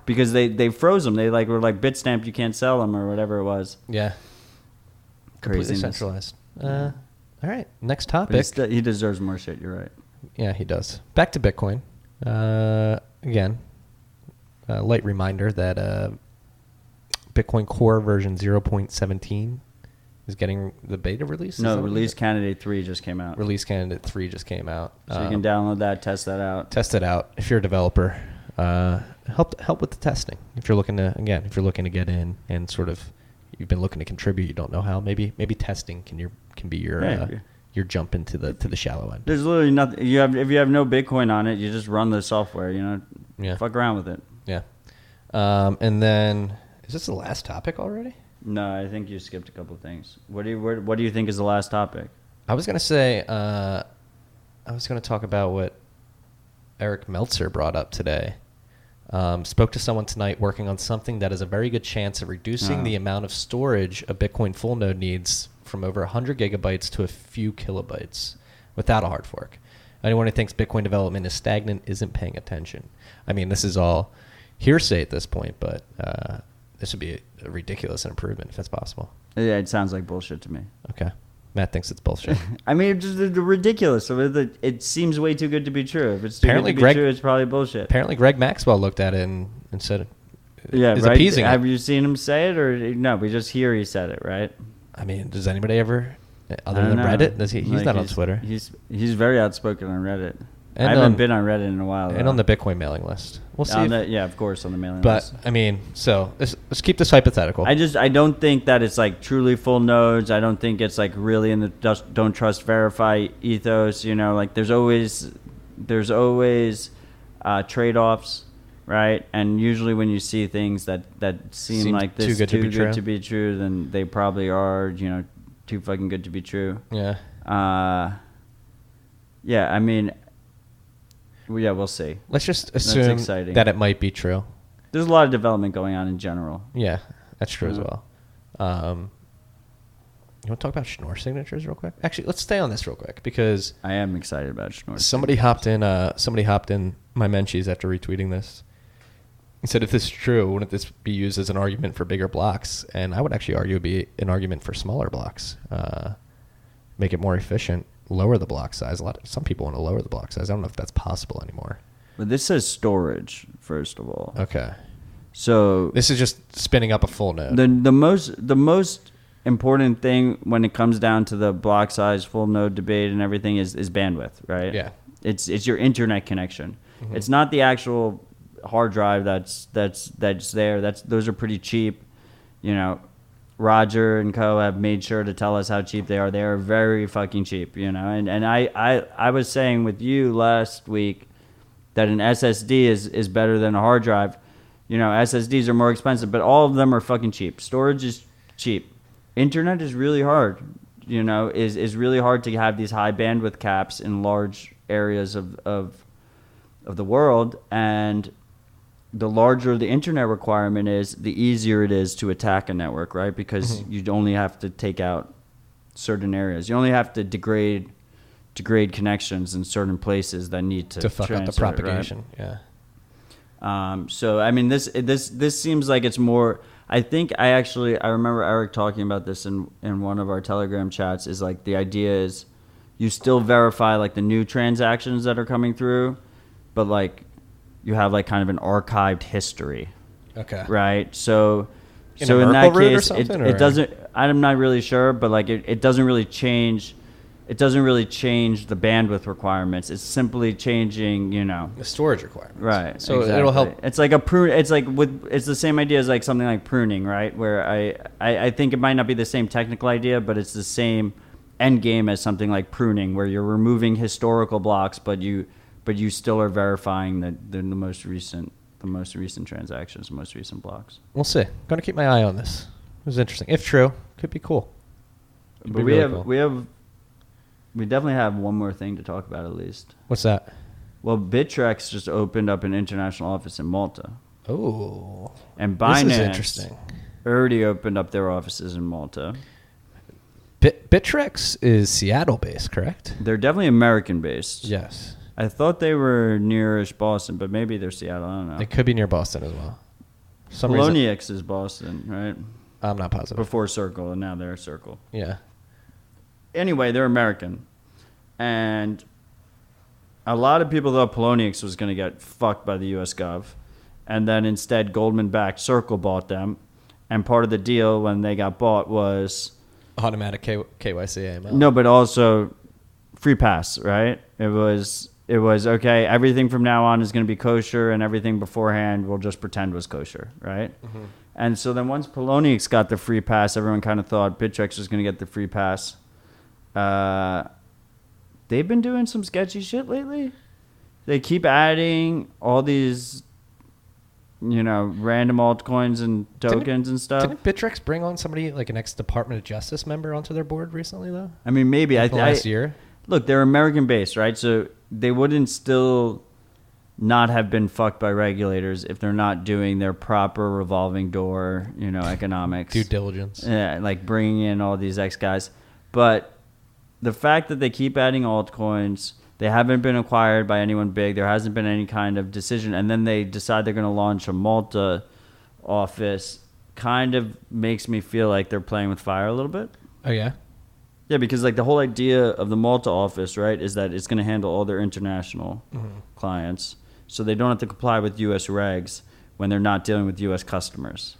because they froze them. They were like Bitstamp, you can't sell them or whatever it was. Yeah. Completely centralized. All right, next topic. He deserves more shit, you're right. Yeah, he does. Back to Bitcoin. Again, a light reminder that Bitcoin Core version 0.17 is getting the beta release. No, Release Candidate 3 just came out. Release Candidate 3 just came out. So you can download that, test that out. Test it out. If you're a developer, help with the testing. If you're looking to get in and sort of you've been looking to contribute, you don't know how. Maybe testing can be your jump into the shallow end. There's literally nothing. If you have no Bitcoin on it, you just run the software. Yeah. Fuck around with it. Yeah. And then, is this the last topic already? No, I think you skipped a couple of things. What do you think is the last topic? I was gonna say, I was gonna talk about what Eric Meltzer brought up today. Spoke to someone tonight working on something that has a very good chance of reducing the amount of storage a Bitcoin full node needs from over 100 gigabytes to a few kilobytes without a hard fork. Anyone who thinks Bitcoin development is stagnant isn't paying attention. I mean, this is all hearsay at this point, but this would be a ridiculous improvement if that's possible. Yeah, it sounds like bullshit to me. Okay. Matt thinks it's bullshit. I mean, it's just ridiculous. It seems way too good to be true. If it's too good to be true, it's probably bullshit. Apparently, Greg Maxwell looked at it and said, is right? Appeasing Have you seen him say it, or no? We just hear he said it, right? I mean, does anybody ever, other than Reddit? He's not on Twitter. He's very outspoken on Reddit. And I haven't been on Reddit in a while. And on the Bitcoin mailing list. We'll see. Yeah, of course, on the mailing list. But, I mean, so let's keep this hypothetical. I don't think that it's like truly full nodes. I don't think it's like really in the don't trust, verify ethos. Like there's always trade-offs, right? And usually when you see things that seem like this too good to be true, then they probably are, too fucking good to be true. Yeah. Yeah, I mean, yeah, we'll see. Let's just assume that it might be true. There's a lot of development going on in general. Yeah, that's true as well. You want to talk about Schnorr signatures real quick? Actually, let's stay on this real quick because I am excited about Schnorr. Somebody hopped in my Menchies after retweeting this. He said, if this is true, wouldn't this be used as an argument for bigger blocks? And I would actually argue it'd be an argument for smaller blocks. Make it more efficient, lower the block size. Some people want to lower the block size. I don't know if that's possible anymore. But this says storage, first of all. Okay. So this is just spinning up a full node. The most important thing when it comes down to the block size, full node debate and everything is bandwidth, right? Yeah. It's your internet connection. Mm-hmm. It's not the actual hard drive that's there. Those are pretty cheap. Roger and co have made sure to tell us how cheap they are. They are very fucking cheap, and I was saying with you last week that an SSD is better than a hard drive. SSDs are more expensive, but all of them are fucking cheap. Storage is cheap. Internet is really hard. Is really hard to have these high bandwidth caps in large areas of the world, and the larger the internet requirement is, the easier it is to attack a network, right? Because you only have to take out certain areas. You only have to degrade connections in certain places that need to fuck up the propagation. Right? Yeah. So I mean, this seems like it's more. I think I remember Eric talking about this in one of our Telegram chats. Is like the idea is you still verify like the new transactions that are coming through, but like you have like kind of an archived history. Okay. Right. So in that case, it doesn't. I'm not really sure, but like it doesn't really change. it doesn't really change the bandwidth requirements. It's simply changing, the storage requirements. Right. So it'll help. It's like a prune. It's like it's the same idea as like something like pruning, right? Where I think it might not be the same technical idea, but it's the same end game as something like pruning, where you're removing historical blocks, but you still are verifying that the most recent transactions, the most recent blocks. We'll see. Going to keep my eye on this. It was interesting. If true, could be cool. But we definitely have one more thing to talk about at least. What's that? Well, Bittrex just opened up an international office in Malta. Oh. And Binance this is interesting. Already opened up their offices in Malta. Bittrex is Seattle-based, correct? They're definitely American-based. Yes. I thought they were nearish Boston, but maybe they're Seattle. I don't know. They could be near Boston as well. Poloniex is Boston, right? I'm not positive. Before Circle, and now they're Circle. Yeah. Anyway, they're American. And a lot of people thought Poloniex was going to get fucked by the U.S. Gov. And then instead, Goldman-backed Circle bought them. And part of the deal when they got bought was... automatic KYC AML. No, but also free pass, right? It was okay, everything from now on is going to be kosher, and everything beforehand we'll just pretend was kosher, right? Mm-hmm. And so then once Poloniex got the free pass, everyone kind of thought Bittrex was going to get the free pass. They've been doing some sketchy shit lately. They keep adding all these, random altcoins and tokens and stuff. Didn't Bittrex bring on somebody like an ex-Department of Justice member onto their board recently, though? I mean, maybe. Last year? Look, they're American-based, right? So they wouldn't still not have been fucked by regulators if they're not doing their proper revolving door, economics. Due diligence. Yeah, like bringing in all these ex-guys. But the fact that they keep adding altcoins, they haven't been acquired by anyone big, there hasn't been any kind of decision, and then they decide they're going to launch a Malta office, kind of makes me feel like they're playing with fire a little bit. Oh, yeah? Yeah, because like the whole idea of the Malta office, right, is that it's going to handle all their international clients, so they don't have to comply with U.S. regs when they're not dealing with U.S. customers,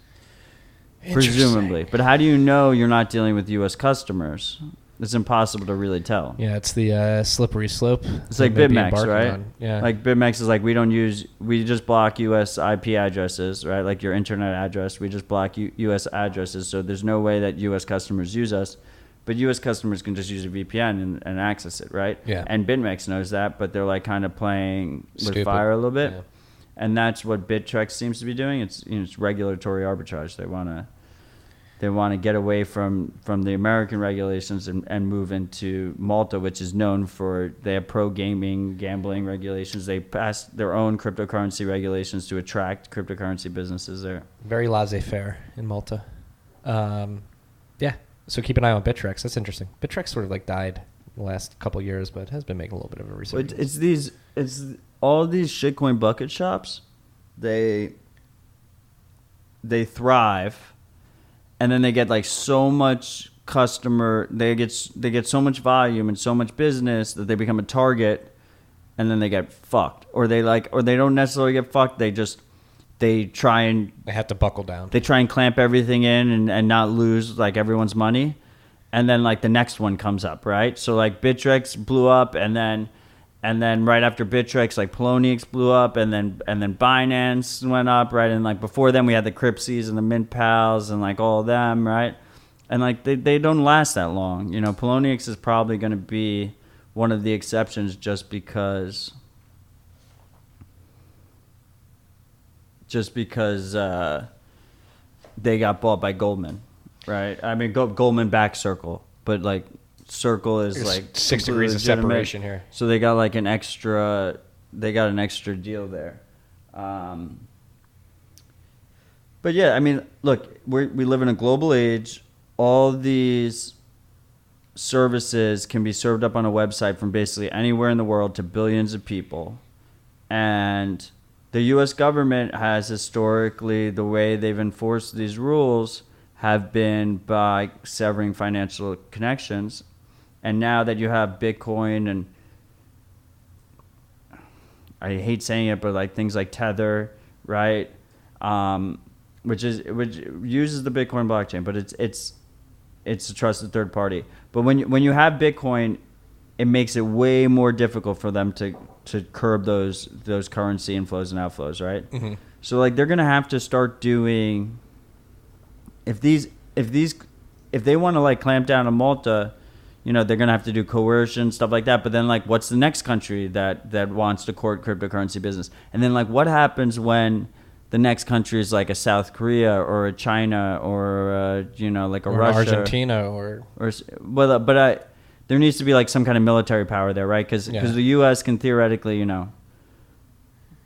presumably. But how do you know you're not dealing with U.S. customers? It's impossible to really tell. Yeah, it's the slippery slope. It's like BitMEX, right? On. Yeah. Like BitMEX is like we just block U.S. IP addresses, right? Like your internet address, we just block U.S. addresses, so there's no way that U.S. customers use us. But U.S. customers can just use a VPN and access it, right? Yeah. And BitMEX knows that, but they're like kind of playing with Stupid. fire a little bit. Yeah. And that's what Bittrex seems to be doing. It's regulatory arbitrage. They want to get away from the American regulations and move into Malta, which is known for they have gambling regulations. They passed their own cryptocurrency regulations to attract cryptocurrency businesses there. Very laissez-faire in Malta. Yeah. So keep an eye on Bittrex. That's interesting. Bittrex sort of like died in the last couple of years, but has been making a little bit of a resurgence. It's all these shitcoin bucket shops. They thrive, and then they get like so much they get so much volume and so much business that they become a target, and then they get fucked, or they don't necessarily get fucked. They have to buckle down. They try and clamp everything in and not lose like everyone's money. And then like the next one comes up, right? So like Bittrex blew up, and then right after Bittrex, like Poloniex blew up, and then Binance went up, right? And like before them we had the Crypsies and the Mint Pals and like all of them, right? And like they don't last that long. Poloniex is probably going to be one of the exceptions just because they got bought by Goldman, right? I mean, Goldman backed Circle, but like Circle is like 6 degrees of separation here. So they got like an extra deal there. But yeah, I mean, look, we live in a global age. All these services can be served up on a website from basically anywhere in the world to billions of people, and the U.S. government has historically, the way they've enforced these rules have been by severing financial connections. And now that you have Bitcoin and I hate saying it, but like things like Tether, right? Which uses the Bitcoin blockchain, but it's a trusted third party. But when you have Bitcoin, it makes it way more difficult for them to curb those currency inflows and outflows, right? Mm-hmm. So like they're gonna have to start doing if they want to like clamp down on Malta, you know, they're gonna have to do coercion, stuff like that. But then like what's the next country that wants to court cryptocurrency business? And then like what happens when the next country is like a South Korea or a China or you know, like a Russia, Argentina or there needs to be like some kind of military power there, right? Because the U.S. can theoretically, you know,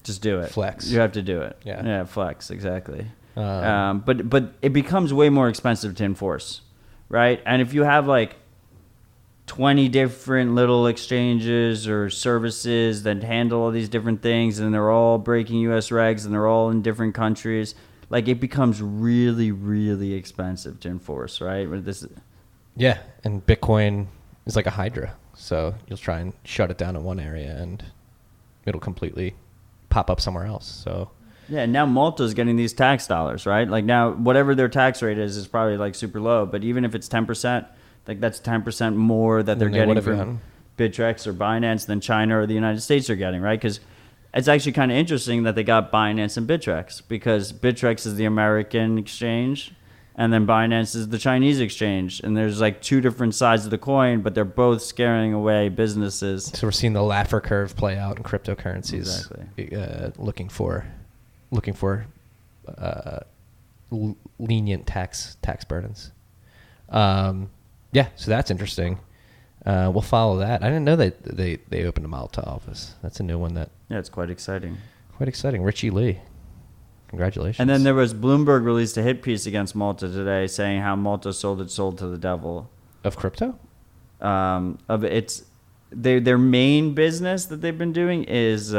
just do it. Flex. You have to do it. Yeah, flex, exactly. But it becomes way more expensive to enforce, right? And if you have like 20 different little exchanges or services that handle all these different things, and they're all breaking U.S. regs, and they're all in different countries, like it becomes really, really expensive to enforce, right? Yeah, and Bitcoin is like a hydra, so you'll try and shut it down in one area, and it'll completely pop up somewhere else. So yeah, now Malta's getting these tax dollars, right? Like now, whatever their tax rate is probably like super low, but even if it's 10%, like that's 10% more that they're getting from Bittrex or Binance than China or the United States are getting, right? Because it's actually kind of interesting that they got Binance and Bittrex, because Bittrex is the American exchange, and then Binance is the Chinese exchange. And there's like two different sides of the coin, but they're both scaring away businesses. So we're seeing the Laffer curve play out in cryptocurrencies, exactly. looking for lenient tax burdens. Yeah, so that's interesting. We'll follow that. I didn't know that they opened a Malta office. That's a new one. Yeah, it's quite exciting. Quite exciting. Richie Lee. Congratulations. And then there was Bloomberg released a hit piece against Malta today saying how Malta sold its soul to the devil. Of crypto? Of its their main business that they've been doing is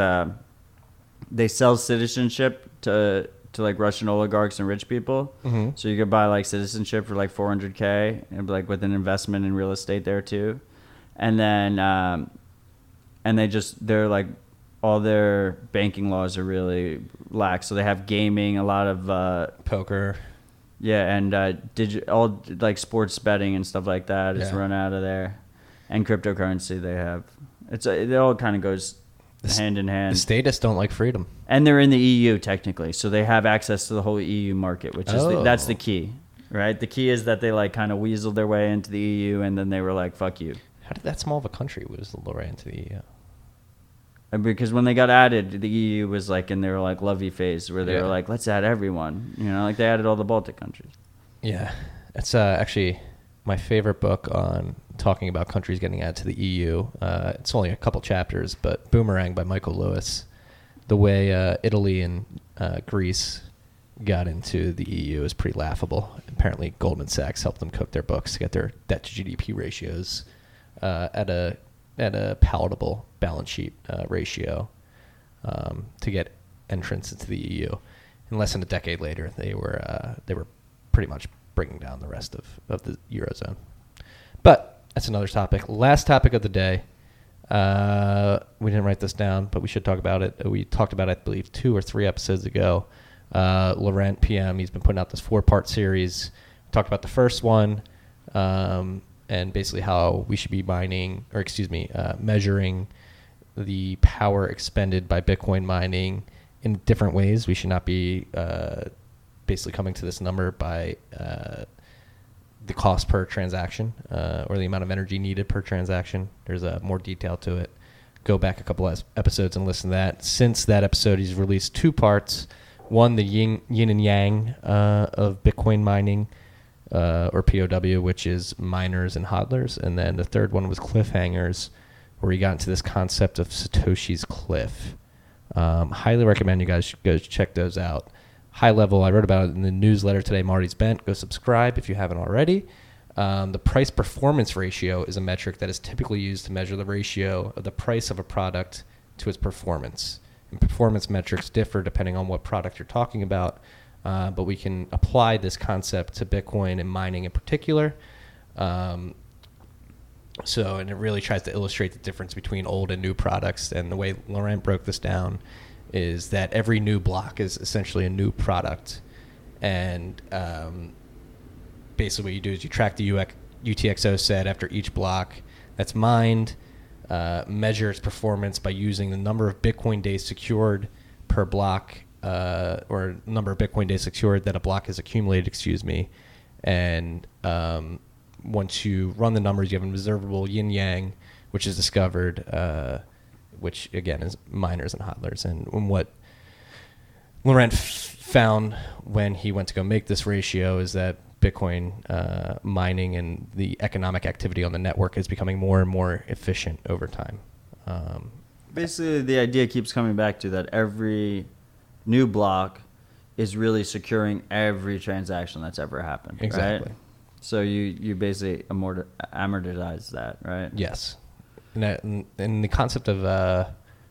they sell citizenship to like Russian oligarchs and rich people. Mm-hmm. So you could buy like citizenship for like $400K and like with an investment in real estate there too. And then they're like all their banking laws are really lax. So they have gaming, a lot of poker. Yeah, and all like sports betting and stuff like that is run out of there. And cryptocurrency they have. It all kind of goes hand in hand. The statists don't like freedom. And they're in the EU technically, so they have access to the whole EU market, which is that's the key, right? The key is that they like kind of weaseled their way into the EU, and then they were like, "Fuck you." How did that small of a country weasel their way into the EU? Because when they got added, the EU was like in their like lovey phase where they were like, "Let's add everyone," you know, like they added all the Baltic countries. Yeah, it's actually my favorite book on talking about countries getting added to the EU. It's only a couple chapters, but Boomerang by Michael Lewis. The way Italy and Greece got into the EU is pretty laughable. Apparently, Goldman Sachs helped them cook their books to get their debt to GDP ratios at a palatable balance sheet ratio to get entrance into the EU. And less than a decade later, they were pretty much bringing down the rest of the Eurozone. But that's another topic. Last topic of the day. We didn't write this down, but we should talk about it. We talked about it, I believe, 2 or 3 episodes ago. Laurent PM, he's been putting out this 4-part series. We talked about the first one, and basically how we should be measuring the power expended by Bitcoin mining in different ways. We should not be basically coming to this number by the cost per transaction or the amount of energy needed per transaction. There's more detail to it. Go back a couple of episodes and listen to that. Since that episode, he's released 2 parts. One, the yin and yang of Bitcoin mining, or POW, which is miners and hodlers. And then the third one was cliffhangers, where he got into this concept of Satoshi's cliff. Highly recommend you guys go check those out. High level, I wrote about it in the newsletter today, Marty's Bent. Go subscribe if you haven't already. The price performance ratio is a metric that is typically used to measure the ratio of the price of a product to its performance. And performance metrics differ depending on what product you're talking about, but we can apply this concept to Bitcoin and mining in particular. And it really tries to illustrate the difference between old and new products. And the way Laurent broke this down is that every new block is essentially a new product. And basically what you do is you track the UTXO set after each block that's mined. measure its performance by using the number of Bitcoin days secured per block, or number of Bitcoin days secured that a block has accumulated, and once you run the numbers, you have an observable yin-yang, which is discovered, which again is miners and hodlers. And what Laurent found when he went to go make this ratio is that Bitcoin mining and the economic activity on the network is becoming more and more efficient over time. Basically, the idea keeps coming back to that every new block is really securing every transaction that's ever happened. Exactly. Right? So you basically amortize that, right? Yes. And the concept of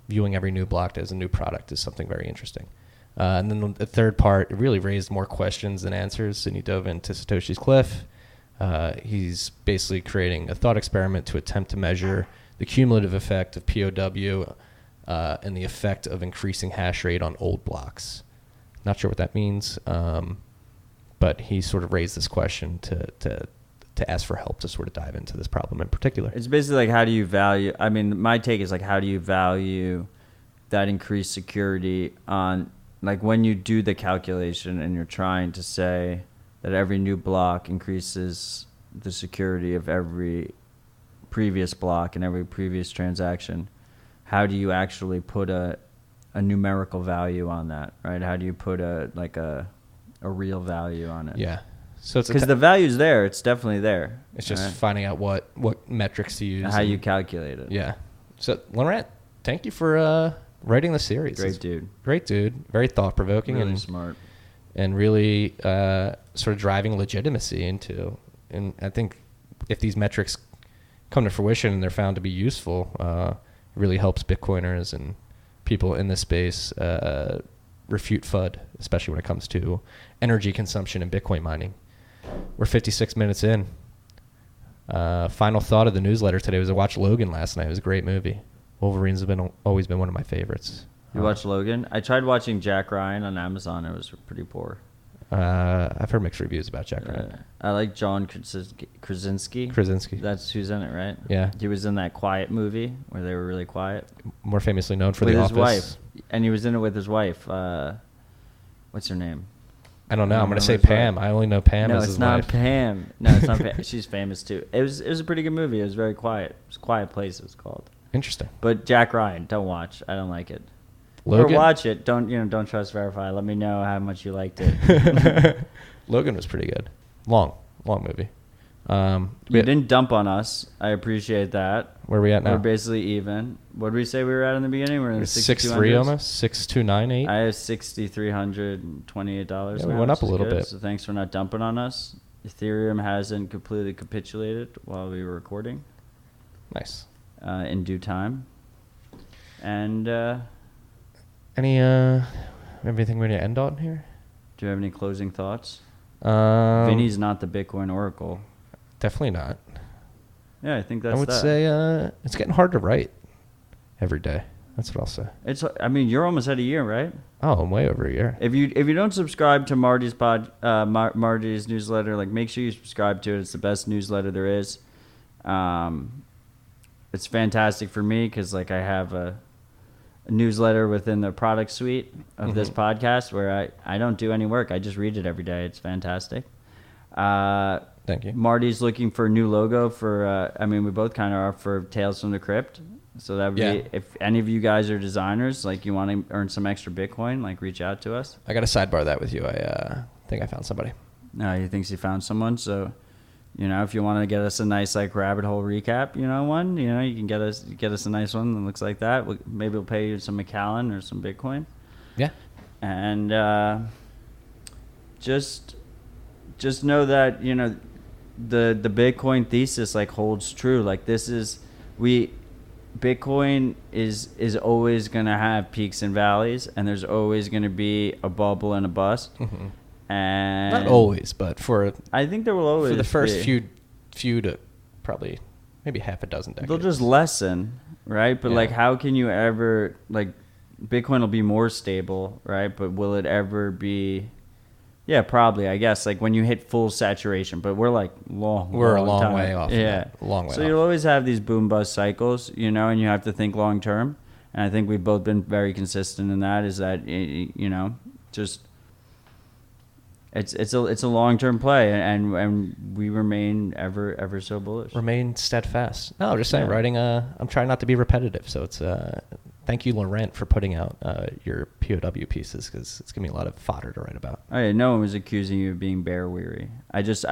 viewing every new block as a new product is something very interesting. And then the third part, it really raised more questions than answers, and he dove into Satoshi's cliff. He's basically creating a thought experiment to attempt to measure the cumulative effect of POW and the effect of increasing hash rate on old blocks. Not sure what that means, but he sort of raised this question to ask for help to sort of dive into this problem in particular. It's basically like, how do you value, I mean, my take is like, how do you value that increased security on, like when you do the calculation and you're trying to say that every new block increases the security of every previous block and every previous transaction, how do you actually put a numerical value on that, right? How do you put a real value on it? Yeah. So it's because the value's there, it's definitely there. It's just finding out what metrics to use, how you calculate it. Yeah. So Laurent, thank you for writing the series. Great dude. Very thought provoking, Really and smart, and really sort of driving legitimacy into. And I think if these metrics come to fruition and they're found to be useful, it really helps Bitcoiners and people in this space refute FUD, especially when it comes to energy consumption and Bitcoin mining. We're 56 minutes in. Final thought of the newsletter today was I watched Logan last night. It was a great movie. Wolverines have always been one of my favorites. You watched Logan? I tried watching Jack Ryan on Amazon. It was pretty poor. I've heard mixed reviews about Jack Ryan. I like John Krasinski. That's who's in it, right? Yeah. He was in that Quiet movie where they were really quiet. More famously known for with The his Office. Wife. And he was in it with his wife. What's her name? I don't know. I'm going to say Pam. I only know Pam as his wife. No, it's not Pam. No, it's not Pam. She's famous too. It was a pretty good movie. It was very quiet. It was Quiet Place, it's called. Interesting. But Jack Ryan, don't watch. I don't like it. Logan? Or watch it. Don't trust verify. Let me know how much you liked it. Logan was pretty good. Long movie. You didn't dump on us. I appreciate that. Where are we at now? We're basically even. What did we say we were at in the beginning? We're in the 6.3 almost. 6.298. I have $6,328. Yeah, we went up a little bit. So thanks for not dumping on us. Ethereum hasn't completely capitulated while we were recording. Nice. In due time. And anything we need to end on here? Do you have any closing thoughts? Vinny's not the Bitcoin oracle. Definitely not. Yeah, I think that's. I would say it's getting hard to write every day. That's what I'll say. I mean, you're almost at a year, right? Oh, I'm way over a year. If you don't subscribe to Marty's Marty's newsletter, like make sure you subscribe to it. It's the best newsletter there is. It's fantastic for me because like I have a newsletter within the product suite of this podcast where I don't do any work. I just read it every day. It's fantastic. Thank you. Marty's looking for a new logo for, we both kind of are for Tales from the Crypt. So that would be, if any of you guys are designers, like you want to earn some extra Bitcoin, like reach out to us. I got to sidebar that with you. I think I found somebody. No, he thinks he found someone. So, if you want to get us a nice like rabbit hole recap, you can get us a nice one that looks like that. Maybe we'll pay you some McAllen or some Bitcoin. Yeah. And just know that the Bitcoin thesis like holds true. Like Bitcoin is always going to have peaks and valleys, and there's always going to be a bubble and a bust. Mm-hmm. And not always, but I think there will always for the first few to probably maybe half a dozen decades. They'll just lessen, right? But like, how can you ever like Bitcoin will be more stable, right? But will it ever be Yeah, probably. I guess like when you hit full saturation, but we're like We're a long time. way off. Yeah, long way. So off. you'll always have these boom bust cycles, you know, and you have to think long term. And I think we've both been very consistent in that. Is that you know, just it's a long term play, and we remain ever so bullish. Remain steadfast. No, just saying. Yeah. Writing. I'm trying not to be repetitive, so it's. Thank you, Laurent, for putting out your POW pieces because it's giving me a lot of fodder to write about. Oh, yeah, no one was accusing you of being bear weary. I just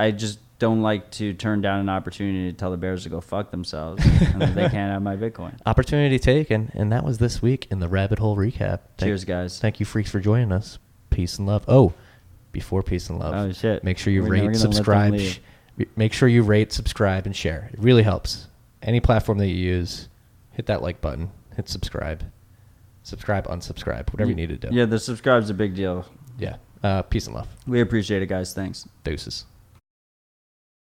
don't like to turn down an opportunity to tell the bears to go fuck themselves and that they can't have my Bitcoin. Opportunity taken, and that was this week in the Rabbit Hole Recap. Cheers, guys. Thank you, freaks, for joining us. Peace and love. Oh, before peace and love. Oh, shit. Make sure you We're never rate, gonna let them subscribe. leave. Make sure you rate, subscribe, and share. It really helps. Any platform that you use, hit that like button. Hit subscribe. Subscribe, unsubscribe, whatever you need to do. Yeah, the subscribe's a big deal. Yeah. Peace and love. We appreciate it, guys. Thanks. Deuces.